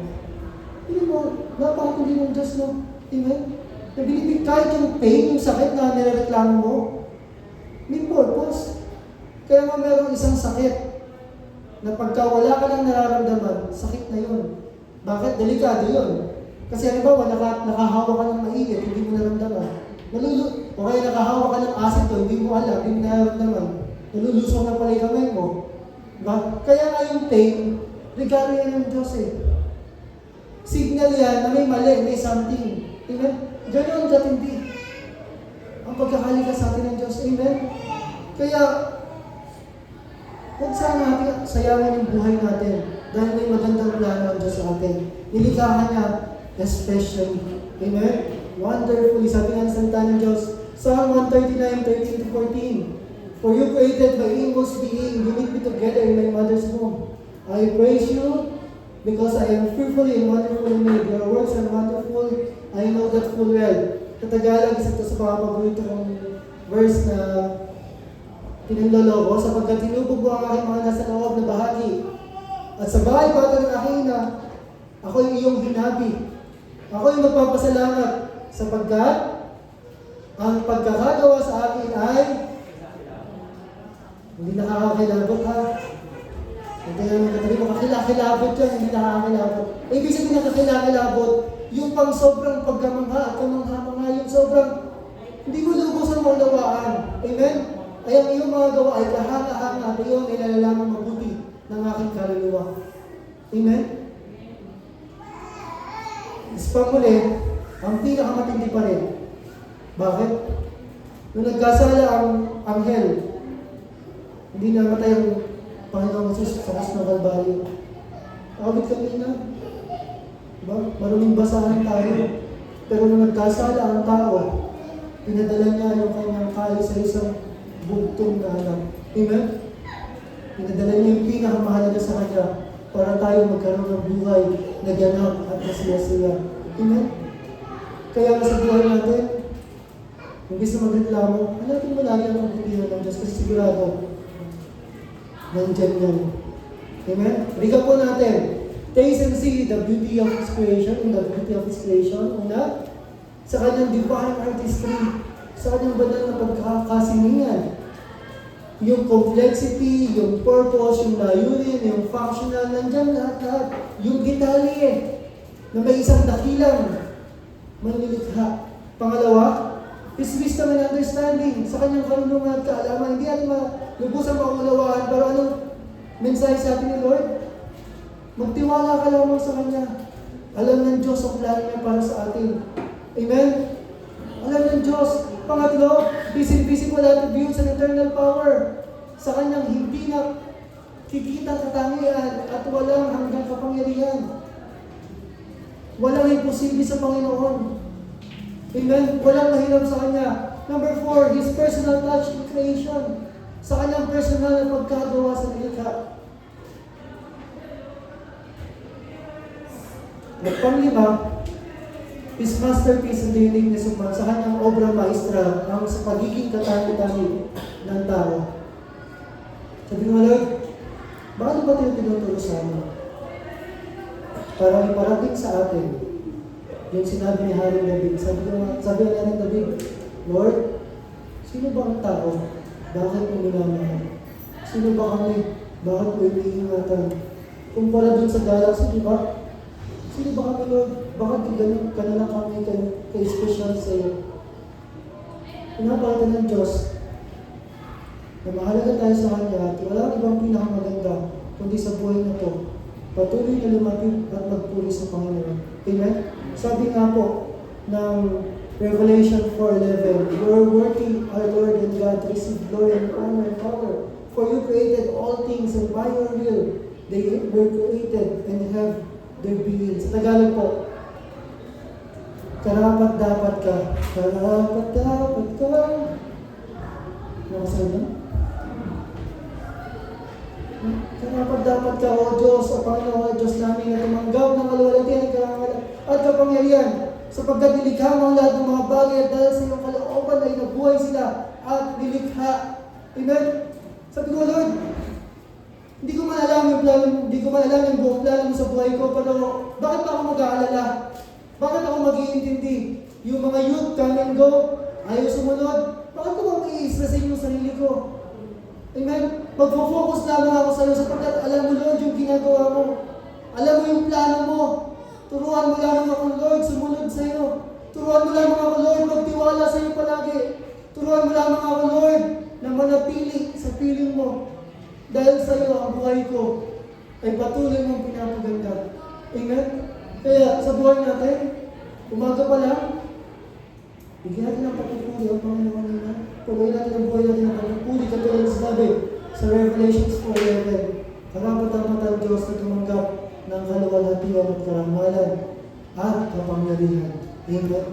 Hindi mo, napakatuloy ng Diyos, no? Amen? Nabilibig kahit yung pain, yung sakit na nireklamo mo, may purpose. Kaya nga meron isang sakit na pagka wala ka nang nararamdaman, sakit na yun. Bakit? Delikado yun. Kasi ano ba, nakahawa ka ng mainit, hindi mo naramdaman. O kaya nakahawa ka ng asito, hindi mo alam, hindi mo naramdaman. Nalulusong na pala yung kamay mo. Diba? Kaya nga yung pain, regalo yan ng Diyos eh. Signal yan na may mali, may something. Amen? Ganon katindi ang pagkakali ka sa atin ng Diyos. Amen? Kaya, huwag sana natin sayangin yung buhay natin dahil may magandang plano ang Diyos sa atin. Nilikhahan niya especially. Amen? Wonderfully. Sabi nga ng salita ng Diyos, Psalm 139:13-14. For you created my inmost being, you knit me together in my mother's womb. I praise you because I am fearfully and wonderfully made. Your works are wonderful, I know that full well. Katagalan, isa ito sa mga paborito kong verse na pinanloloko, sapagkat tinubog mo ang aking mga nasa loob na bahagi. At sa bahay bata ng aking ina, ako yung iyong hinabi. Ako yung magpapasalamat sapagkat ang pagkakagawa sa akin ay hindi nakakakilabot ha. Hindi naman katabi mo, kakilakilabot yan, hindi nakakakilabot. Ibig sabihin nakakilakilabot, yung pang sobrang pagkamangha at kamangha-mangha, yung sobrang hindi mo lubusan mo lawaan. Amen? Ay ang iyong mga gawa ay kahanga-hanga at iyon ay nalalaman mabuti ng aking kaluluwa. Amen? Spam muli, ang pinakamatindi pa rin. Bakit? Nung nagkasala ang anghel, hindi namatay ang Panginoong Jesus sa krus ng Kalbaryo. Awit kanina. Diba? Maruming basahan tayo. Pero nung nagkasala ang tao, pinadala niya yung kanyang kali sa isang bugtong na anak. Amen? Pinadala niya yung pinakamahalaga sa kanya para tayo magkaroon ng buhay na ganap at masaya-saya. Amen? Kaya sa buhay natin, imbis na magreklamo, hanapin mo lagi ang kabutihan ng Diyos kasi sigurado, nandyan yan. Amen? Recap po natin. Taste and see the beauty of His creation, in the beauty of His creation. Una, sa kanyang divine artistry, sa kanyang banal na pagkakasiningan. Yung complexity, yung purpose, yung layunin, yung functional, nandyan lahat-lahat. Yung detalye, na may isang dakilang manlilikha. Pangalawa, His wisdom and understanding, sa kanyang karunungan at kaalaman. Hindi natin lubusang maunawaan, pero anong mensahe sa atin ni Lord? Magtiwala ka lamang sa Kanya. Alam ng Diyos ang plano niya para sa atin. Amen? Alam ng Diyos. Pangatlo, visible attributes and eternal power. Sa Kanyang hindi na kikita katangian at walang hanggang kapangyarihan. Walang imposible sa Panginoon. Amen? Walang mahirap sa Kanya. Number 4, His personal touch in creation. Sa Kanyang personal na pagkagawa sa nilikha. At panglima, His masterpiece in the uniqueness of man, sa kanyang obra maestra, ang sa pagiging katangi-tangi ng tao. Sabi ko, Lord, bakit ba tayo tinuturo sa amin? Para iparating sa atin yung sinabi ni Haring David. Sabi ni Haring David, Lord, sino ba ang tao? Bakit mo minamahal? Sino ba kami? Bakit mo iniingatan? Kumpara dun sa galaxy, di ba? Sino ba kami, Lord? Bakit ganun ka na lang kami ka-special sa iyo? Pinapakita ng Diyos na mahalaga tayo sa Kanya at walang ibang pinakamaganda kundi sa buhay na ito. Patuloy na lumapit at magpuri sa Panginoon. Amen? Sabi nga po ng Revelation 4:11, You are worthy, our Lord and God, to receive glory and honor and power. For you created all things and by your will they were created and have their being. Sa Tagalog po, karapat-dapat ka. Karapat-dapat ka. Nakasabi na? Karapat-dapat ka, O Diyos, O Panginoon, O Diyos namin, na tumanggap ng kaluwalhatian at kapangyarihan, sapagkat nilikha mo ang lahat ng mga bagay at dahil sa iyong kalooban ay nabuhay sila at nilikha. Amen? Sabi ko, Lord, hindi ko man alam yung buong plano mo sa buhay ko, pero bakit ako mag-aalala? Bakit ako mag-iintindi? Yung mga youth come and go, ayaw sumunod, bakit ko bang i-stressin yung sarili ko? Amen? Magpo-focus lamang ako sa iyo sapagkat alam mo, Lord, yung ginagawa mo. Alam mo yung plano mo. Turuan mo lamang ako, Lord, sumunod sa iyo. Turuan mo lamang ako, Lord, magtiwala sa iyo palagi. Turuan mo lamang ako, Lord, na manatili sa piling mo. Dahil sa iyo, ang buhay ko ay patuloy mong pinapaganda. Amen? Kaya sa buhay natin, umaga pa lang, bigyan natin ng pagpupuli ang Panginoon nila. Tuloy natin ang buhay natin ng pagpupuli katulad sa sabi sa Revelations 4:11. Karapat-dapat ang Diyos na tumanggap ng kaluwalhatian at karangalan at kapangyarihan. Amen?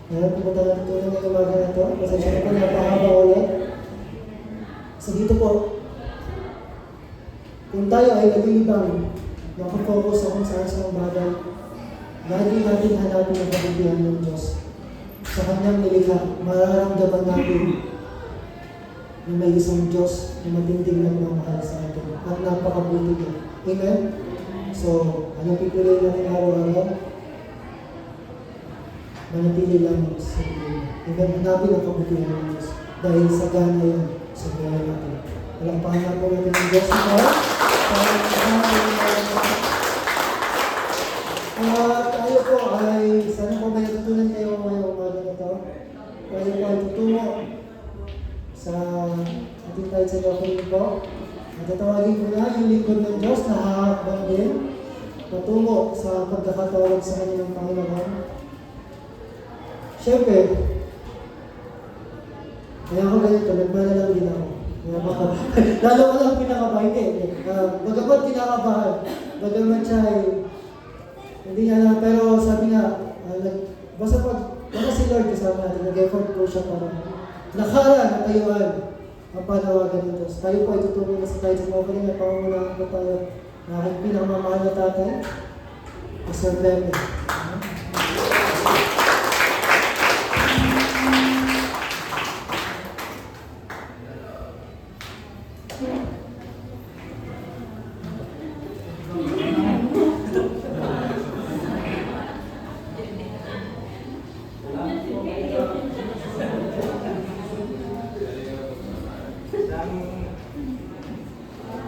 Kaya pumunta natin tulad ng umaga na ito. Pasensya na po, napahaba ulit. So dito po, kung tayo ay nag-iibang nakafocus sa kung saan sa bagay, lagi natin hanapin ang kabutihan ng Diyos. Sa Kanyang nilikha, mararamdaman natin na may isang Diyos na matinding nagmamahal sa atin at napakabuti niya. Amen? So, anong pipiliin natin araw-araw? Manatili lamang sa Piliin. Amen? Hanapin ang kabutihan ng Diyos dahil sa gana yan sa buhay natin. Walang pahanap po natin ng Diyos na tayo po ay sana po may natutunan kayo ngayong umaga na ito. Tayo po ay tutungo sa ating tayo sa gawin po. At tatawagin ko na yung lingkod ng Diyos na hahakbang din patungo sa pagkakatawag sa kanya ng Panginoon. Siyempre, kaya ako ganito, nagmana lang din ako. Kaya baka, lalo ko lang pinakabahan. Hindi. Bagamat kinakabahan, bagamat siya ay, hindi niya lang, pero sabi nga, basta si Lord kasama natin, nag-effort po siya para nakara, natayuan ang panawagan ng Diyos. Tayo po ay tutulong na sa tayo sa mga kanina, pangungunahan po tayo na aking pinakamamahal na tatay, Pastor Clement.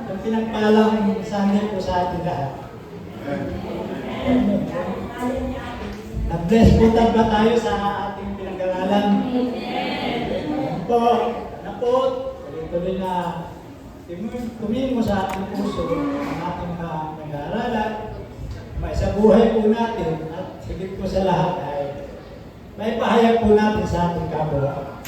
Ang pinagpalang Sunday po sa ating lahat. Na-bless po ba tayo sa ating pinag-aralan? Po, na po, tuloy-tuloy na tumingin mo sa ating puso ang ating nag-aaralan. May sa buhay po natin at higit po sa lahat ay may pahayag po natin sa ating kapwa.